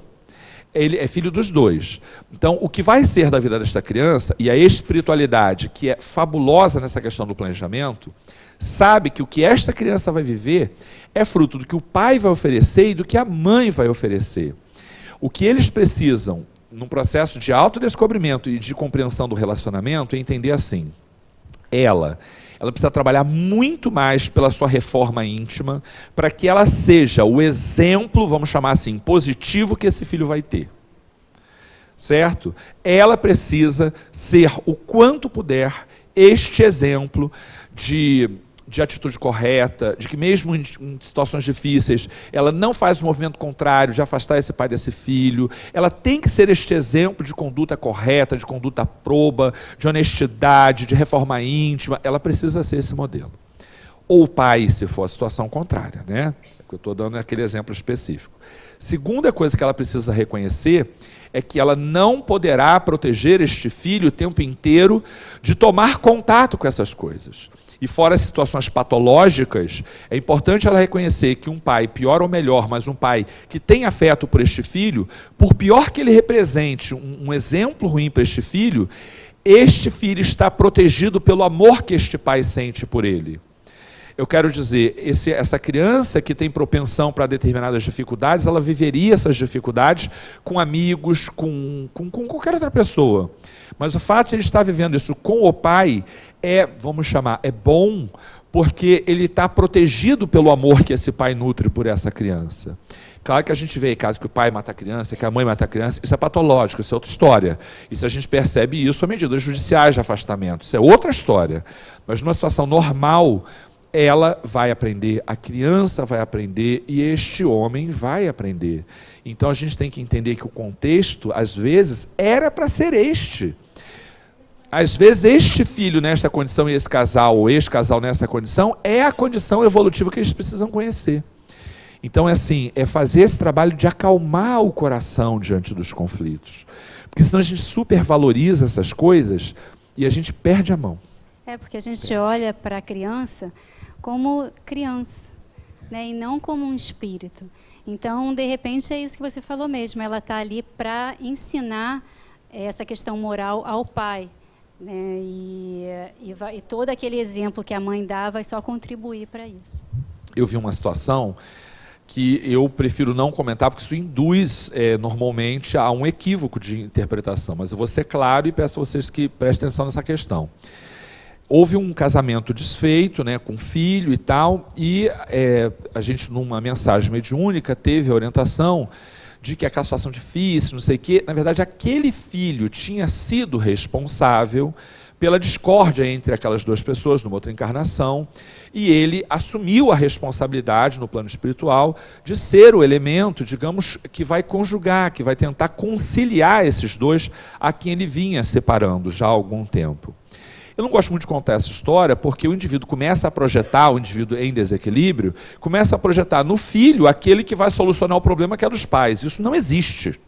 Ele é filho dos dois. Então, o que vai ser da vida desta criança, e a espiritualidade, que é fabulosa nessa questão do planejamento, sabe que o que esta criança vai viver é fruto do que o pai vai oferecer e do que a mãe vai oferecer. O que eles precisam, num processo de autodescobrimento e de compreensão do relacionamento, é entender assim: ela precisa trabalhar muito mais pela sua reforma íntima para que ela seja o exemplo, vamos chamar assim, positivo que esse filho vai ter. Certo? Ela precisa ser o quanto puder este exemplo de atitude correta, de que mesmo em situações difíceis, ela não faz o movimento contrário de afastar esse pai desse filho. Ela tem que ser este exemplo de conduta correta, de conduta proba, de honestidade, de reforma íntima. Ela precisa ser esse modelo. Ou o pai, se for a situação contrária, né? Eu estou dando aquele exemplo específico. Segunda coisa que ela precisa reconhecer é que ela não poderá proteger este filho o tempo inteiro de tomar contato com essas coisas. E fora as situações patológicas, é importante ela reconhecer que um pai, pior ou melhor, mas um pai que tem afeto por este filho, por pior que ele represente um exemplo ruim para este filho está protegido pelo amor que este pai sente por ele. Eu quero dizer, essa criança que tem propensão para determinadas dificuldades, ela viveria essas dificuldades com amigos, com qualquer outra pessoa. Mas o fato de ele estar vivendo isso com o pai é bom, porque ele está protegido pelo amor que esse pai nutre por essa criança. Claro que a gente vê caso que o pai mata a criança, que a mãe mata a criança, isso é patológico, isso é outra história. Isso a gente percebe isso a medidas judiciais de afastamento, isso é outra história. Mas numa situação normal, ela vai aprender, a criança vai aprender e este homem vai aprender. Então a gente tem que entender que o contexto, às vezes, era para ser este. Às vezes este filho nesta condição e esse casal, ou este casal nessa condição, é a condição evolutiva que eles precisam conhecer. Então é fazer esse trabalho de acalmar o coração diante dos conflitos. Porque senão a gente supervaloriza essas coisas e a gente perde a mão. Porque a gente olha para a criança como criança, né, e não como um espírito. Então, de repente, é isso que você falou mesmo. Ela está ali para ensinar essa questão moral ao pai. Né, e todo aquele exemplo que a mãe dá vai só contribuir para isso. Eu vi uma situação que eu prefiro não comentar, porque isso induz normalmente a um equívoco de interpretação. Mas eu vou ser claro e peço a vocês que prestem atenção nessa questão. Houve um casamento desfeito, né, com filho e tal, e a gente, numa mensagem mediúnica, teve a orientação de que aquela situação difícil, não sei o quê, na verdade, aquele filho tinha sido responsável pela discórdia entre aquelas duas pessoas numa outra encarnação, e ele assumiu a responsabilidade no plano espiritual de ser o elemento, digamos, que vai conjugar, que vai tentar conciliar esses dois a quem ele vinha separando já há algum tempo. Eu não gosto muito de contar essa história porque o indivíduo começa a projetar, o indivíduo em desequilíbrio, começa a projetar no filho aquele que vai solucionar o problema que é dos pais. Isso não existe.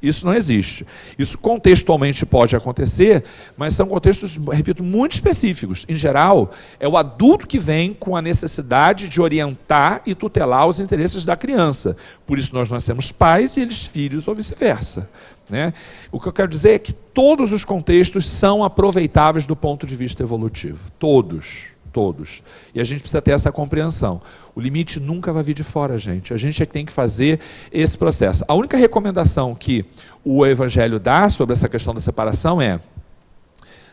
Isso não existe. Isso contextualmente pode acontecer, mas são contextos, repito, muito específicos. Em geral, é o adulto que vem com a necessidade de orientar e tutelar os interesses da criança. Por isso nós nascemos pais e eles filhos ou vice-versa. Né? O que eu quero dizer é que todos os contextos são aproveitáveis do ponto de vista evolutivo. Todos. E a gente precisa ter essa compreensão. O limite nunca vai vir de fora, gente. A gente é que tem que fazer esse processo. A única recomendação que o Evangelho dá sobre essa questão da separação é: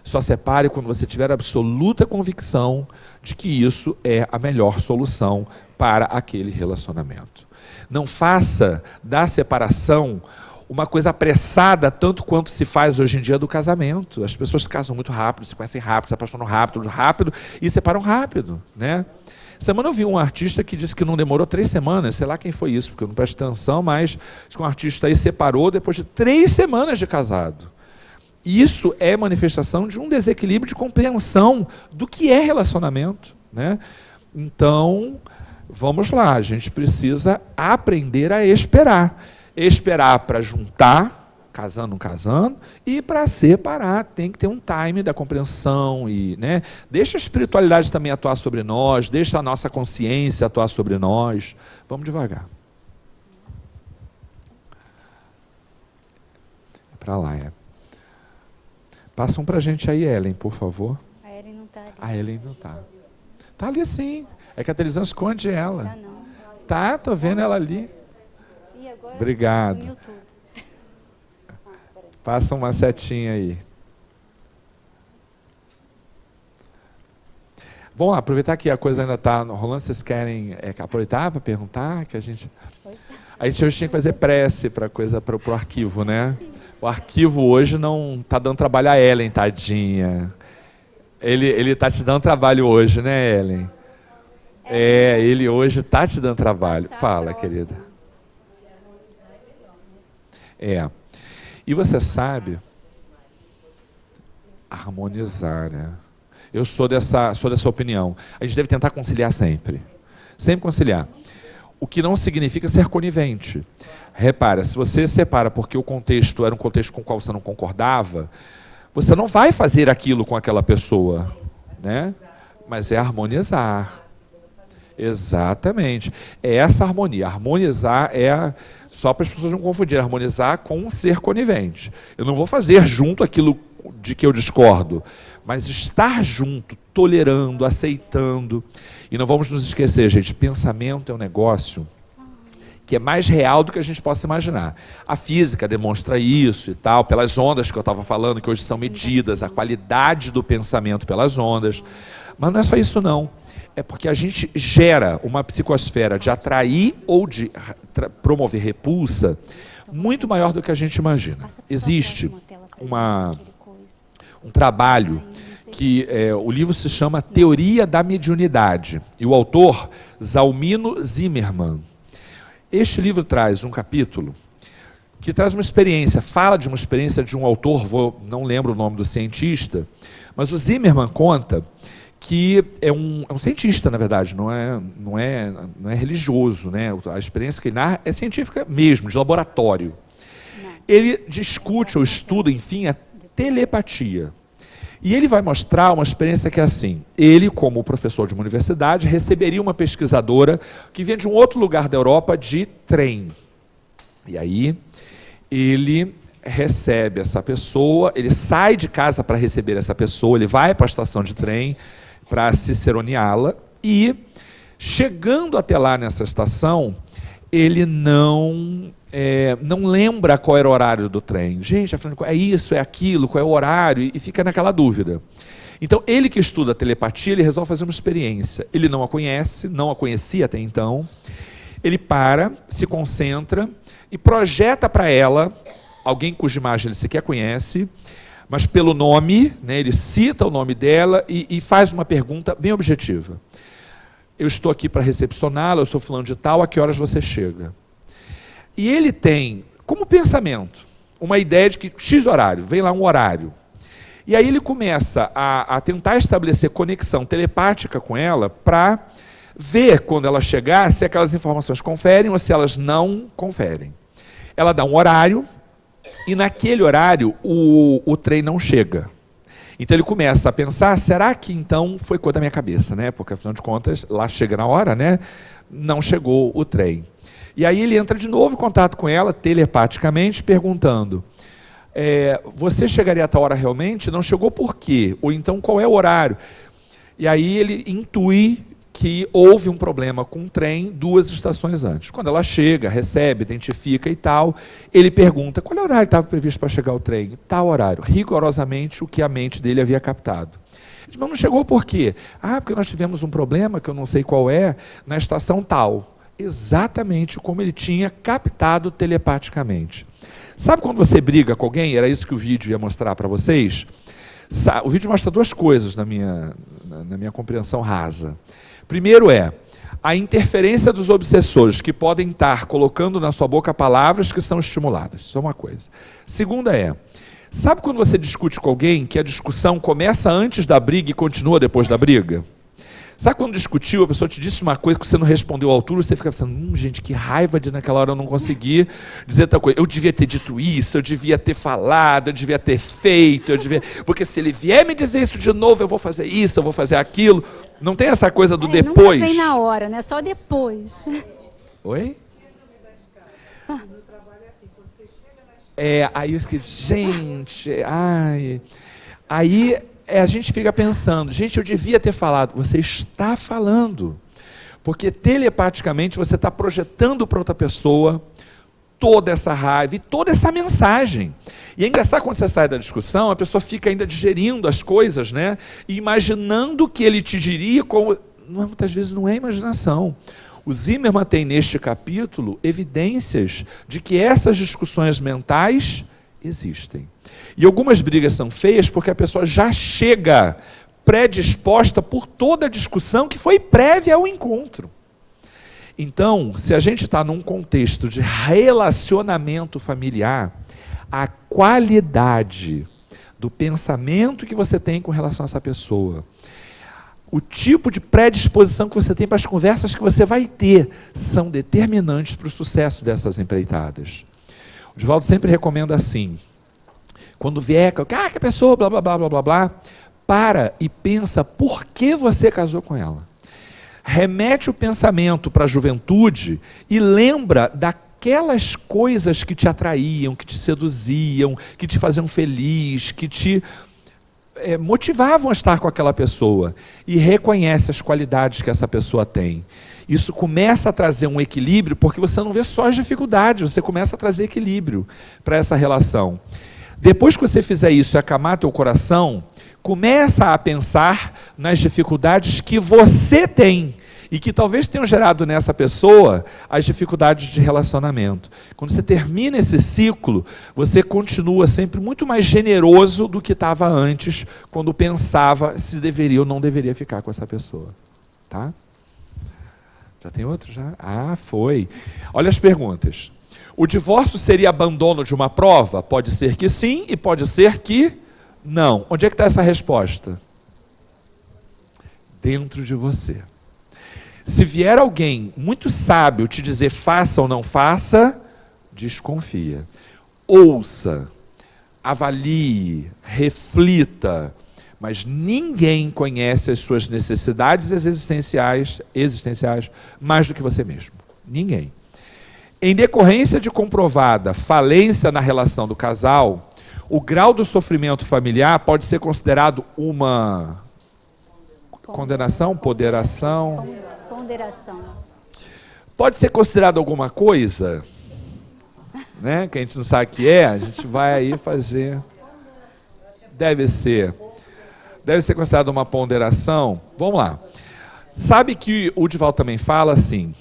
só separe quando você tiver absoluta convicção de que isso é a melhor solução para aquele relacionamento. Não faça da separação uma coisa apressada, tanto quanto se faz hoje em dia do casamento. As pessoas se casam muito rápido, se conhecem rápido, se apaixonam rápido e separam rápido. Né? Semana eu vi um artista que disse que não demorou 3 semanas, sei lá quem foi isso, porque eu não presto atenção, mas diz que um artista aí separou depois de 3 semanas de casado. Isso é manifestação de um desequilíbrio de compreensão do que é relacionamento. Né? Então, vamos lá, a gente precisa aprender a esperar. Esperar para juntar, casando, e para separar. Tem que ter um time da compreensão. Né? Deixa a espiritualidade também atuar sobre nós, deixa a nossa consciência atuar sobre nós. Vamos devagar. É para lá, Passa um para a gente aí, Ellen, por favor. A Ellen não está ali. A Ellen não está. Tá ali sim. É que a televisão esconde ela. Tá não. Tá, tô vendo ela ali. E agora Obrigado. sumiu tudo. Passa uma setinha aí. Vamos lá, aproveitar que a coisa ainda está rolando. Vocês querem aproveitar para perguntar? Que a gente hoje tinha que fazer prece para o arquivo, né? O arquivo hoje não está dando trabalho a Ellen, tadinha. Ele está te dando trabalho hoje, né, Ellen? Ele hoje está te dando trabalho. Fala, querida. E você sabe, harmonizar, né? Eu sou dessa opinião. A gente deve tentar conciliar sempre. Sempre conciliar. O que não significa ser conivente. Repara, se você separa porque o contexto era um contexto com o qual você não concordava, você não vai fazer aquilo com aquela pessoa, né? Mas é harmonizar. Exatamente. É essa harmonia. Harmonizar só para as pessoas não confundirem, harmonizar com ser conivente. Eu não vou fazer junto aquilo de que eu discordo, mas estar junto, tolerando, aceitando. E não vamos nos esquecer, gente, pensamento é um negócio que é mais real do que a gente possa imaginar. A física demonstra isso e tal, pelas ondas que eu estava falando, que hoje são medidas, a qualidade do pensamento pelas ondas. Mas não é só isso, não. É porque a gente gera uma psicosfera de atrair ou de promover repulsa muito maior do que a gente imagina. Existe um trabalho que o livro se chama Teoria da Mediunidade, e o autor, Zalmino Zimmermann. Este livro traz um capítulo que traz uma experiência, fala de uma experiência de um autor, não lembro o nome do cientista, mas o Zimmermann conta que é um cientista, na verdade, não é religioso, né? A experiência que ele narra é científica mesmo, de laboratório. Ele discute ou estuda, enfim, a telepatia. E ele vai mostrar uma experiência que é assim: ele, como professor de uma universidade, receberia uma pesquisadora que vinha de um outro lugar da Europa de trem. E aí ele recebe essa pessoa, ele sai de casa para receber essa pessoa, ele vai para a estação de trem para ciceroneá-la, e chegando até lá nessa estação, ele não lembra qual era o horário do trem. Gente, é isso, é aquilo, qual é o horário? E fica naquela dúvida. Então, ele que estuda telepatia, ele resolve fazer uma experiência. Ele não a conhece, não a conhecia até então. Ele se concentra e projeta para ela alguém cuja imagem ele sequer conhece, mas pelo nome, né, ele cita o nome dela e faz uma pergunta bem objetiva. Eu estou aqui para recepcioná-la, eu sou fulano de tal, a que horas você chega? E ele tem, como pensamento, uma ideia de que X horário, vem lá um horário. E aí ele começa a tentar estabelecer conexão telepática com ela para ver, quando ela chegar, se aquelas informações conferem ou se elas não conferem. Ela dá um horário, e naquele horário o trem não chega. Então ele começa a pensar, será que então foi coisa da minha cabeça, né? Porque afinal de contas, lá chega na hora, né? Não chegou o trem. E aí ele entra de novo em contato com ela, telepaticamente, perguntando, você chegaria a tal hora realmente? Não chegou por quê? Ou então qual é o horário? E aí ele intui que houve um problema com o trem 2 estações antes. Quando ela chega, recebe, identifica e tal, ele pergunta qual é o horário que estava previsto para chegar o trem? Tal horário, rigorosamente o que a mente dele havia captado. Ele diz, mas não chegou por quê? Porque nós tivemos um problema, que eu não sei qual é, na estação tal. Exatamente como ele tinha captado telepaticamente. Sabe quando você briga com alguém? Era isso que o vídeo ia mostrar para vocês. O vídeo mostra 2 coisas na minha compreensão rasa. Primeiro a interferência dos obsessores, que podem estar colocando na sua boca palavras que são estimuladas. Isso é uma coisa. Segunda sabe quando você discute com alguém que a discussão começa antes da briga e continua depois da briga? Sabe quando discutiu, a pessoa te disse uma coisa que você não respondeu à altura, você fica pensando, gente, que raiva de naquela hora eu não conseguir dizer tal coisa. Eu devia ter dito isso, eu devia ter falado, eu devia ter feito, porque se ele vier me dizer isso de novo, eu vou fazer isso, eu vou fazer aquilo. Não tem essa coisa do depois? Nunca vem na hora, né? Só depois. Oi? Aí eu escrevi, gente, aí a gente fica pensando, gente, eu devia ter falado. Você está falando. Porque telepaticamente você está projetando para outra pessoa toda essa raiva e toda essa mensagem. E é engraçado quando você sai da discussão, a pessoa fica ainda digerindo as coisas, né? E imaginando que ele te diria como... Muitas vezes não é imaginação. O Zimmermann tem neste capítulo evidências de que essas discussões mentais existem. E algumas brigas são feias porque a pessoa já chega predisposta por toda a discussão que foi prévia ao encontro. Então, se a gente está num contexto de relacionamento familiar, a qualidade do pensamento que você tem com relação a essa pessoa, o tipo de predisposição que você tem para as conversas que você vai ter, são determinantes para o sucesso dessas empreitadas. O Divaldo sempre recomenda assim, quando vier, que a pessoa, blá, blá, blá, blá, blá, blá, para e pensa por que você casou com ela. Remete o pensamento para a juventude e lembra daquelas coisas que te atraíam, que te seduziam, que te faziam feliz, que te motivavam a estar com aquela pessoa. E reconhece as qualidades que essa pessoa tem. Isso começa a trazer um equilíbrio, porque você não vê só as dificuldades, você começa a trazer equilíbrio para essa relação. Depois que você fizer isso e acalmar teu coração, começa a pensar nas dificuldades que você tem e que talvez tenham gerado nessa pessoa as dificuldades de relacionamento. Quando você termina esse ciclo, você continua sempre muito mais generoso do que estava antes, quando pensava se deveria ou não deveria ficar com essa pessoa. Tá? Já tem outro? Já? Ah, foi. Olha as perguntas. O divórcio seria abandono de uma prova? Pode ser que sim e pode ser que não. Onde é que está essa resposta? Dentro de você. Se vier alguém muito sábio te dizer faça ou não faça, desconfia. Ouça, avalie, reflita, mas ninguém conhece as suas necessidades existenciais mais do que você mesmo. Ninguém. Em decorrência de comprovada falência na relação do casal, o grau do sofrimento familiar pode ser considerado uma condenação, ponderação. Pode ser considerado alguma coisa, né? Que a gente não sabe o que é, a gente vai aí fazer. Deve ser considerado uma ponderação. Vamos lá. Sabe que o Divaldo também fala assim.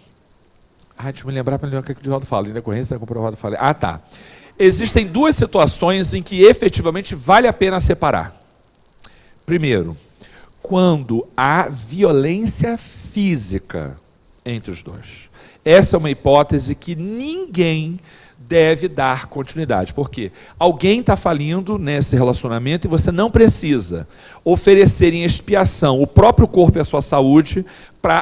Deixa eu me lembrar para o que o Divaldo fala. Em decorrência da comprovada falha. Ah, tá. Existem duas situações em que efetivamente vale a pena separar. Primeiro, quando há violência física entre os dois. Essa é uma hipótese que ninguém deve dar continuidade. Por quê? Alguém está falindo nesse relacionamento e você não precisa oferecer em expiação o próprio corpo e a sua saúde,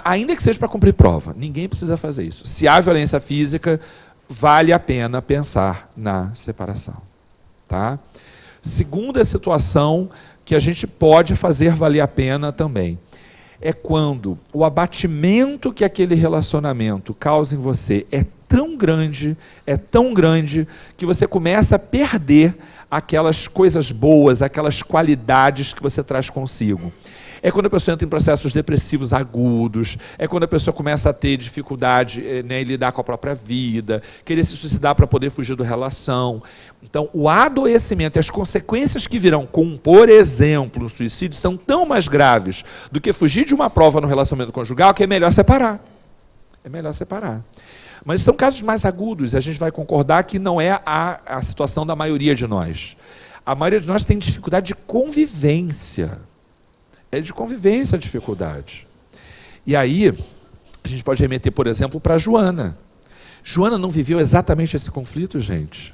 ainda que seja para cumprir prova. Ninguém precisa fazer isso. Se há violência física, vale a pena pensar na separação. Tá? Segunda situação que a gente pode fazer valer a pena também é quando o abatimento que aquele relacionamento causa em você é tão grande, que você começa a perder aquelas coisas boas, aquelas qualidades que você traz consigo. É quando a pessoa entra em processos depressivos agudos, é quando a pessoa começa a ter dificuldade em lidar com a própria vida, querer se suicidar para poder fugir da relação. Então, o adoecimento e as consequências que virão com, por exemplo, o suicídio são tão mais graves do que fugir de uma prova no relacionamento conjugal, que é melhor separar. É melhor separar. Mas são casos mais agudos, e a gente vai concordar que não é a situação da maioria de nós. A maioria de nós tem dificuldade de convivência. É de convivência a dificuldade. E aí, a gente pode remeter, por exemplo, para Joana. Joana não viveu exatamente esse conflito, gente.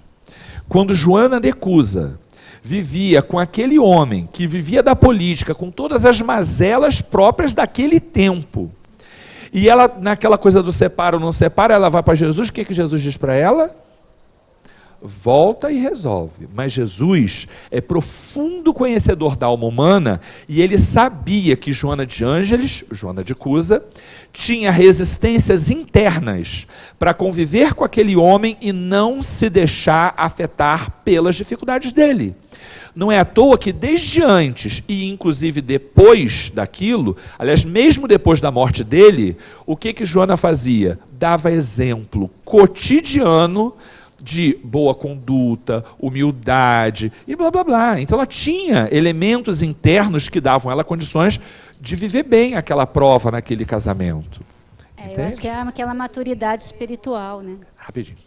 Quando Joana de Cusa vivia com aquele homem que vivia da política, com todas as mazelas próprias daquele tempo, e ela, naquela coisa do separa ou não separa, ela vai para Jesus, o que Jesus diz para ela? Volta e resolve. Mas Jesus é profundo conhecedor da alma humana e ele sabia que Joana de Ângeles, Joana de Cusa, tinha resistências internas para conviver com aquele homem e não se deixar afetar pelas dificuldades dele. Não é à toa que desde antes e inclusive depois daquilo, aliás, mesmo depois da morte dele, o que Joana fazia? Dava exemplo cotidiano de boa conduta, humildade e blá blá blá. Então ela tinha elementos internos que davam a ela condições de viver bem aquela prova naquele casamento. Eu acho que é aquela maturidade espiritual, né? Rapidinho.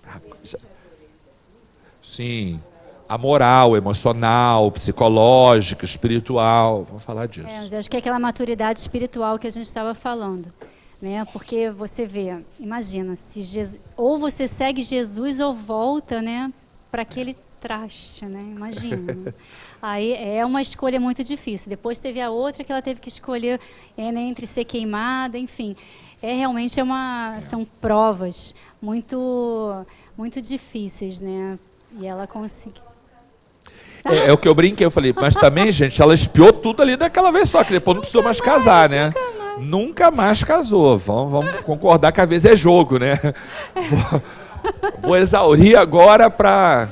Sim. A moral, emocional, psicológica, espiritual. Vamos falar disso. Mas eu acho que é aquela maturidade espiritual que a gente estava falando. Né? Porque você vê, imagina, se Jesus, ou você segue Jesus ou volta, né, para aquele traste, né? Imagina. Aí é uma escolha muito difícil. Depois teve a outra que ela teve que escolher né, entre ser queimada, enfim. Realmente são provas muito difíceis, né? E ela conseguiu. É o que eu brinquei, eu falei, mas também, gente, ela espiou tudo ali daquela vez só, que depois não precisou mais casar, né? Nunca mais casou. Vamos concordar que às vezes é jogo, né? Vou exaurir agora para...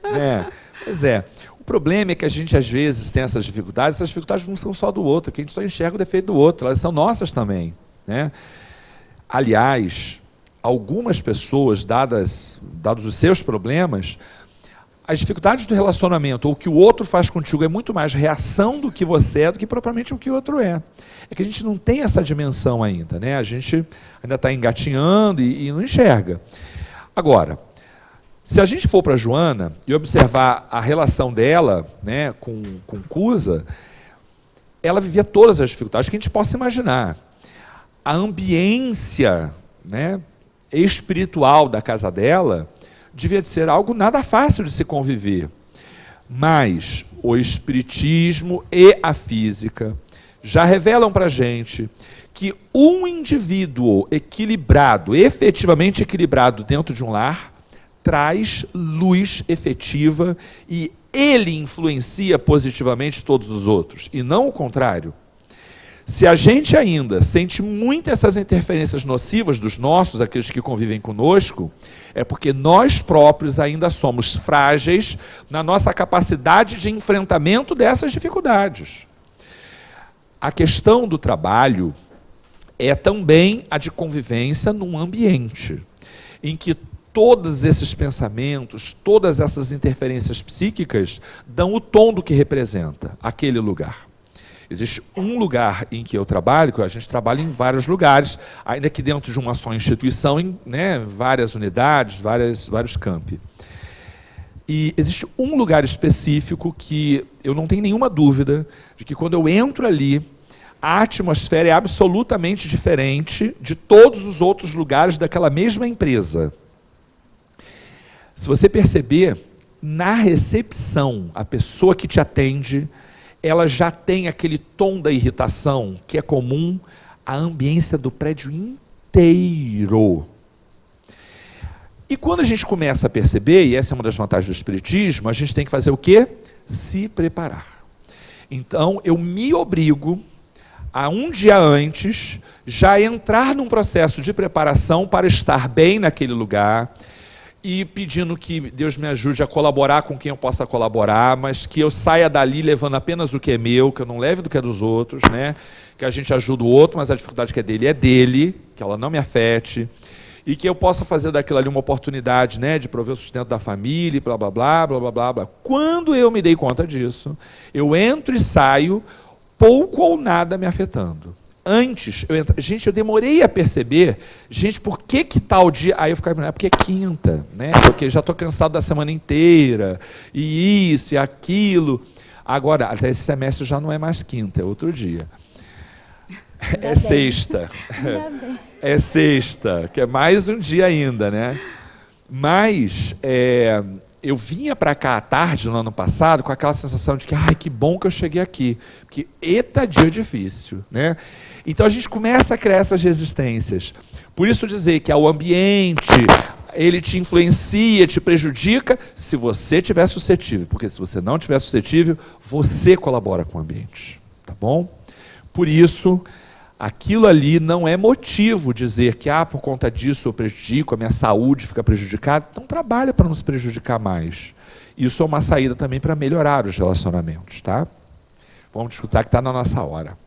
Né? Pois é. O problema é que a gente às vezes tem essas dificuldades não são só do outro, que a gente só enxerga o defeito do outro, elas são nossas também. Né? Aliás, algumas pessoas, dados os seus problemas, as dificuldades do relacionamento ou o que o outro faz contigo é muito mais reação do que você é do que propriamente o que o outro é. É que a gente não tem essa dimensão ainda, né? A gente ainda está engatinhando e não enxerga. Agora, se a gente for para Joana e observar a relação dela, né, com Cusa, ela vivia todas as dificuldades que a gente possa imaginar. A ambiência, né, espiritual da casa dela devia ser algo nada fácil de se conviver. Mas o espiritismo e a física já revelam para a gente que um indivíduo equilibrado, efetivamente equilibrado dentro de um lar, traz luz efetiva e ele influencia positivamente todos os outros, e não o contrário. Se a gente ainda sente muito essas interferências nocivas dos nossos, aqueles que convivem conosco, é porque nós próprios ainda somos frágeis na nossa capacidade de enfrentamento dessas dificuldades. A questão do trabalho é também a de convivência num ambiente em que todos esses pensamentos, todas essas interferências psíquicas dão o tom do que representa aquele lugar. Existe um lugar em que eu trabalho, que a gente trabalha em vários lugares, ainda que dentro de uma só instituição, em várias unidades, vários campi. E existe um lugar específico que eu não tenho nenhuma dúvida de que quando eu entro ali, a atmosfera é absolutamente diferente de todos os outros lugares daquela mesma empresa. Se você perceber, na recepção, a pessoa que te atende, ela já tem aquele tom da irritação que é comum à ambiência do prédio inteiro. E quando a gente começa a perceber, e essa é uma das vantagens do espiritismo, a gente tem que fazer o quê? Se preparar. Então, eu me obrigo a um dia antes já entrar num processo de preparação para estar bem naquele lugar, e pedindo que Deus me ajude a colaborar com quem eu possa colaborar, mas que eu saia dali levando apenas o que é meu, que eu não leve do que é dos outros, né? Que a gente ajuda o outro, mas a dificuldade que é dele, que ela não me afete, e que eu possa fazer daquilo ali uma oportunidade, né, de prover o sustento da família, blá, blá, blá, blá, blá, blá, blá. Quando eu me dei conta disso, eu entro e saio, pouco ou nada me afetando. Antes, eu demorei a perceber, gente, por que tal dia... Aí eu ficava, porque é quinta, né? Porque já estou cansado da semana inteira, e isso, e aquilo. Agora, até esse semestre já não é mais quinta, é outro dia. É sexta. É sexta, que é mais um dia ainda, né? Mas eu vinha para cá à tarde, no ano passado, com aquela sensação de que, que bom que eu cheguei aqui. Porque, eita dia difícil, né? Então a gente começa a criar essas resistências. Por isso dizer que o ambiente, ele te influencia, te prejudica, se você estiver suscetível. Porque se você não estiver suscetível, você colabora com o ambiente. Tá bom? Por isso, aquilo ali não é motivo dizer que, por conta disso eu prejudico, a minha saúde fica prejudicada. Então trabalha para não se prejudicar mais. Isso é uma saída também para melhorar os relacionamentos, tá? Vamos escutar que está na nossa hora.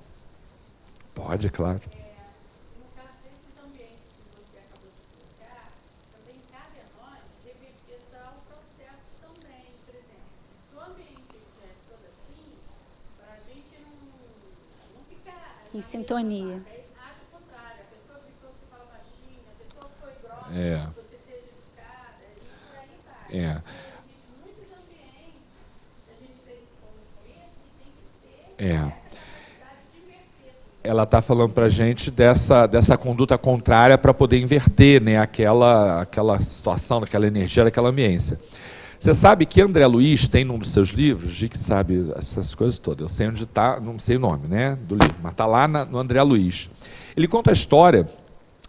Pode, claro. No caso desses ambientes que você acabou de colocar, também cabe a nós reverter o processo também, por exemplo. Se o ambiente é todo assim, para a gente não ficar... Em sintonia. Acho o contrário, a pessoa gritou que fala baixinho, a pessoa foi grossa, É. você seja educada, e por aí vai. É. Existem muitos ambientes que a gente tem como esse e tem que ter É. essa capacidade de inverter. Ela está falando para a gente dessa conduta contrária para poder inverter, né, aquela situação, aquela energia, aquela ambiência. Você sabe que André Luiz tem num dos seus livros, Gic sabe essas coisas todas, eu sei onde está, não sei o nome, né, do livro, mas está lá no André Luiz. Ele conta a história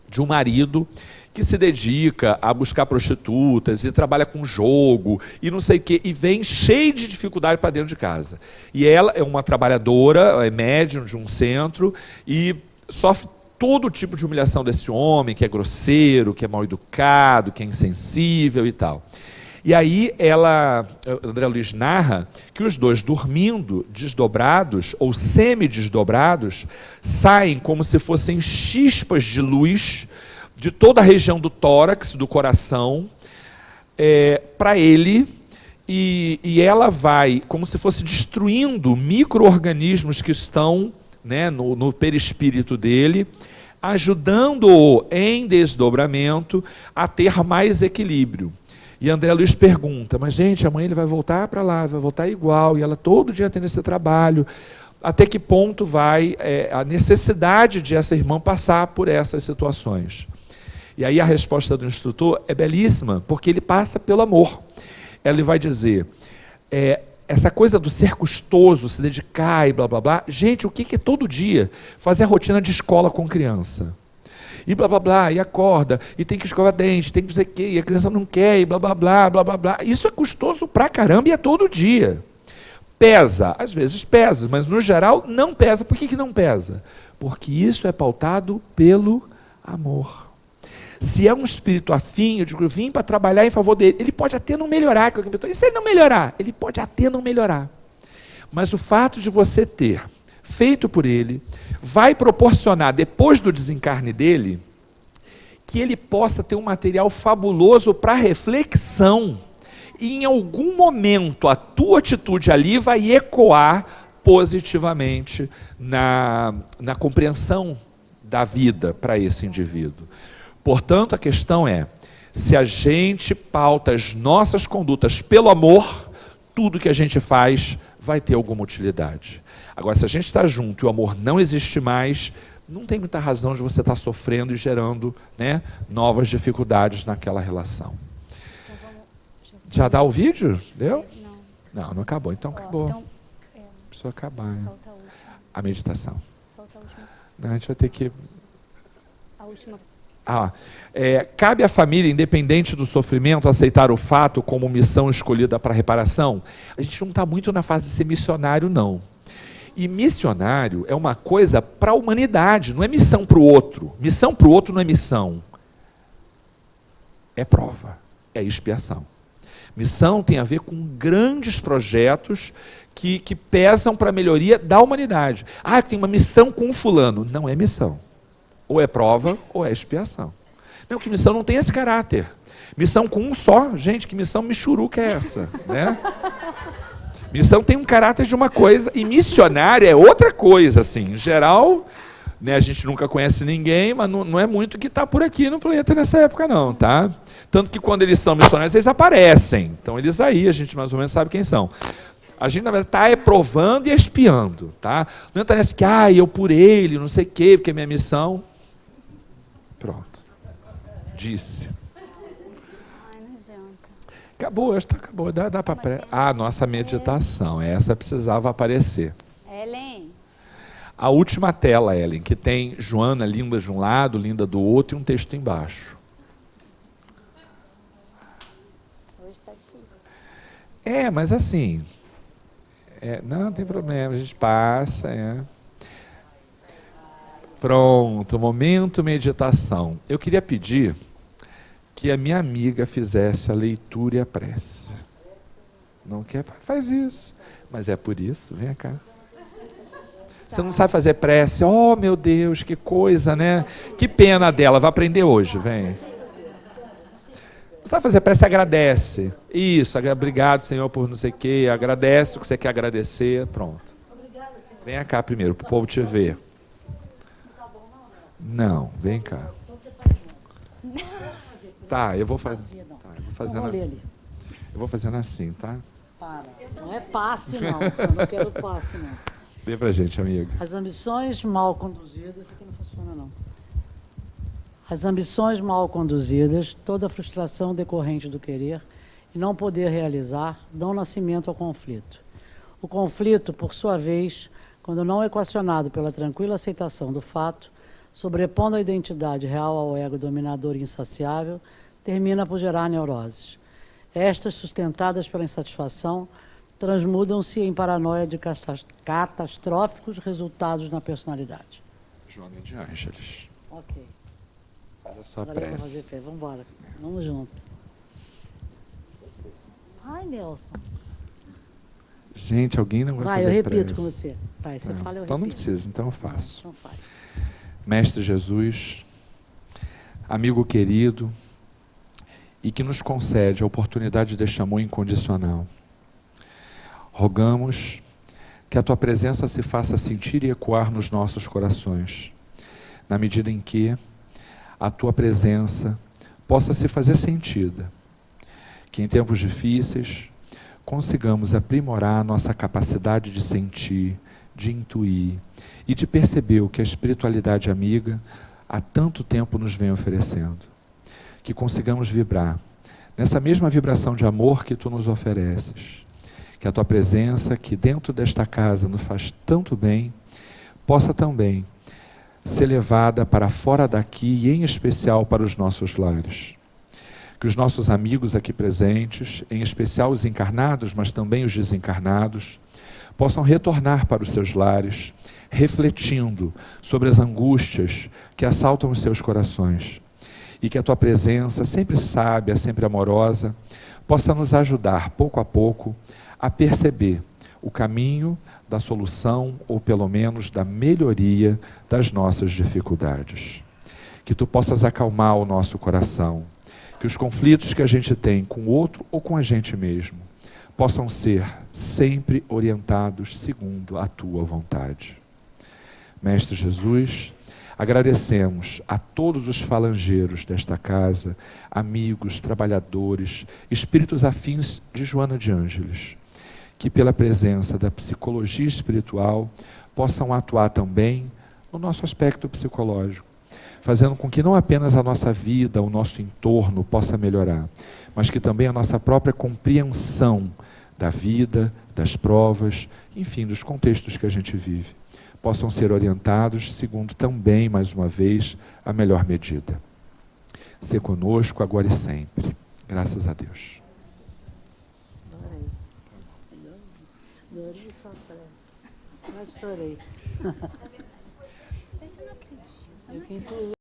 de um marido que se dedica a buscar prostitutas e trabalha com jogo e não sei o quê, e vem cheio de dificuldade para dentro de casa. E ela é uma trabalhadora, é médium de um centro e sofre todo tipo de humilhação desse homem, que é grosseiro, que é mal educado, que é insensível e tal. E aí André Luiz narra que os dois dormindo, desdobrados ou semi-desdobrados, saem como se fossem chispas de luz de toda a região do tórax, do coração, para ele, e ela vai como se fosse destruindo micro-organismos que estão, né, no perispírito dele, ajudando-o em desdobramento a ter mais equilíbrio. E André Luiz pergunta, mas gente, amanhã ele vai voltar para lá, vai voltar igual, e ela todo dia tem esse trabalho. Até que ponto vai a necessidade de essa irmã passar por essas situações? E aí a resposta do instrutor é belíssima, porque ele passa pelo amor. Ele vai dizer, essa coisa do ser custoso, se dedicar e blá blá blá, gente, o que é todo dia? Fazer a rotina de escola com criança. E blá blá blá, e acorda, e tem que escovar dente, tem que dizer que, e a criança não quer, e blá blá blá, blá blá blá. Isso é custoso pra caramba e é todo dia. Pesa, às vezes pesa, mas no geral não pesa. Por que não pesa? Porque isso é pautado pelo amor. Se é um espírito afim, eu digo, eu vim para trabalhar em favor dele. Ele pode até não melhorar. E se ele não melhorar? Ele pode até não melhorar. Mas o fato de você ter feito por ele, vai proporcionar, depois do desencarne dele, que ele possa ter um material fabuloso para reflexão. E em algum momento a tua atitude ali vai ecoar positivamente na compreensão da vida para esse indivíduo. Portanto, a questão é, se a gente pauta as nossas condutas pelo amor, tudo que a gente faz vai ter alguma utilidade. Agora, se a gente está junto e o amor não existe mais, não tem muita razão de você estar sofrendo e gerando, né, novas dificuldades naquela relação. Então, Já dá o vídeo? Deu? Não. Não acabou. Então acabou. Então, Precisa acabar. falta a última. A meditação. Falta a última. Não, a gente vai ter que... A última. Cabe à família, independente do sofrimento, aceitar o fato como missão escolhida para reparação? A gente não está muito na fase de ser missionário, não. E missionário é uma coisa para a humanidade, não é missão para o outro. Missão para o outro não é missão. É prova, é expiação. Missão tem a ver com grandes projetos que pesam para a melhoria da humanidade. Tem uma missão com um fulano. Não é missão. Ou é prova, ou é expiação. Não, que missão não tem esse caráter. Missão com um só. Gente, que missão michuruca é essa? Né? Missão tem um caráter de uma coisa, e missionário é outra coisa, assim. Em geral, né, a gente nunca conhece ninguém, mas não é muito que está por aqui no planeta nessa época, não, tá? Tanto que quando eles são missionários, eles aparecem. Então, eles aí, a gente mais ou menos sabe quem são. A gente, na verdade, está provando e expiando, tá? Não entra nessa que, eu por ele, não sei o quê, porque é minha missão. Pronto. Disse. Ai, não adianta. Acabou, acho que acabou. Dá para... nossa meditação. Essa precisava aparecer. Ellen. A última tela, Ellen, que tem Joana linda de um lado, linda do outro e um texto embaixo. Hoje está difícil. Mas assim... não tem problema, a gente passa. Pronto, momento meditação. Eu queria pedir que a minha amiga fizesse a leitura e a prece. Não quer? Faz isso. Mas é por isso, vem cá. Você não sabe fazer prece. Oh, meu Deus, que coisa, né? Que pena dela, vai aprender hoje, vem. Não sabe fazer prece, agradece. Isso, obrigado, Senhor, por não sei o quê. Agradece o que você quer agradecer, pronto. Vem cá primeiro, para o povo te ver. Não, vem cá. Tá, eu vou fazer. Tá, eu vou fazendo assim. Eu vou fazendo assim, tá? Para. Não é passe, não. Eu não quero passe, não. Dê pra gente, amiga. As ambições mal conduzidas, isso aqui não funciona, não. As ambições mal conduzidas, toda a frustração decorrente do querer e não poder realizar, dão nascimento ao conflito. O conflito, por sua vez, quando não equacionado pela tranquila aceitação do fato, sobrepondo a identidade real ao ego dominador e insaciável, termina por gerar neuroses. Estas, sustentadas pela insatisfação, transmudam-se em paranoia de catastróficos resultados na personalidade. Joana de Ângeles. Ok. Olha só a Agora eu vou prece. fazer pé. Vamos embora. Vamos junto. Ai, Nelson. Gente, alguém não vai Vai, fazer eu repito prece. com você. Vai, você fala, eu Então não repito. precisa, então eu faço. Então faz. Mestre Jesus, amigo querido, e que nos concede a oportunidade deste amor incondicional. Rogamos que a Tua presença se faça sentir e ecoar nos nossos corações, na medida em que a Tua presença possa se fazer sentida, que em tempos difíceis consigamos aprimorar a nossa capacidade de sentir, de intuir e de perceber o que a espiritualidade amiga há tanto tempo nos vem oferecendo. Que consigamos vibrar nessa mesma vibração de amor que Tu nos ofereces. Que a Tua presença, que dentro desta casa nos faz tanto bem, possa também ser levada para fora daqui e em especial para os nossos lares. Que os nossos amigos aqui presentes, em especial os encarnados, mas também os desencarnados, possam retornar para os seus lares, refletindo sobre as angústias que assaltam os seus corações. E que a Tua presença, sempre sábia, sempre amorosa, possa nos ajudar, pouco a pouco, a perceber o caminho da solução, ou pelo menos da melhoria das nossas dificuldades. Que Tu possas acalmar o nosso coração, que os conflitos que a gente tem com o outro ou com a gente mesmo possam ser sempre orientados segundo a Tua vontade. Mestre Jesus, agradecemos a todos os falangeiros desta casa, amigos, trabalhadores, espíritos afins de Joana de Ângeles, que pela presença da psicologia espiritual possam atuar também no nosso aspecto psicológico, fazendo com que não apenas a nossa vida, o nosso entorno possa melhorar, mas que também a nossa própria compreensão da vida, das provas, enfim, dos contextos que a gente vive, possam ser orientados segundo também, mais uma vez, a melhor medida. Ser conosco agora e sempre. Graças a Deus. Chorei. Eu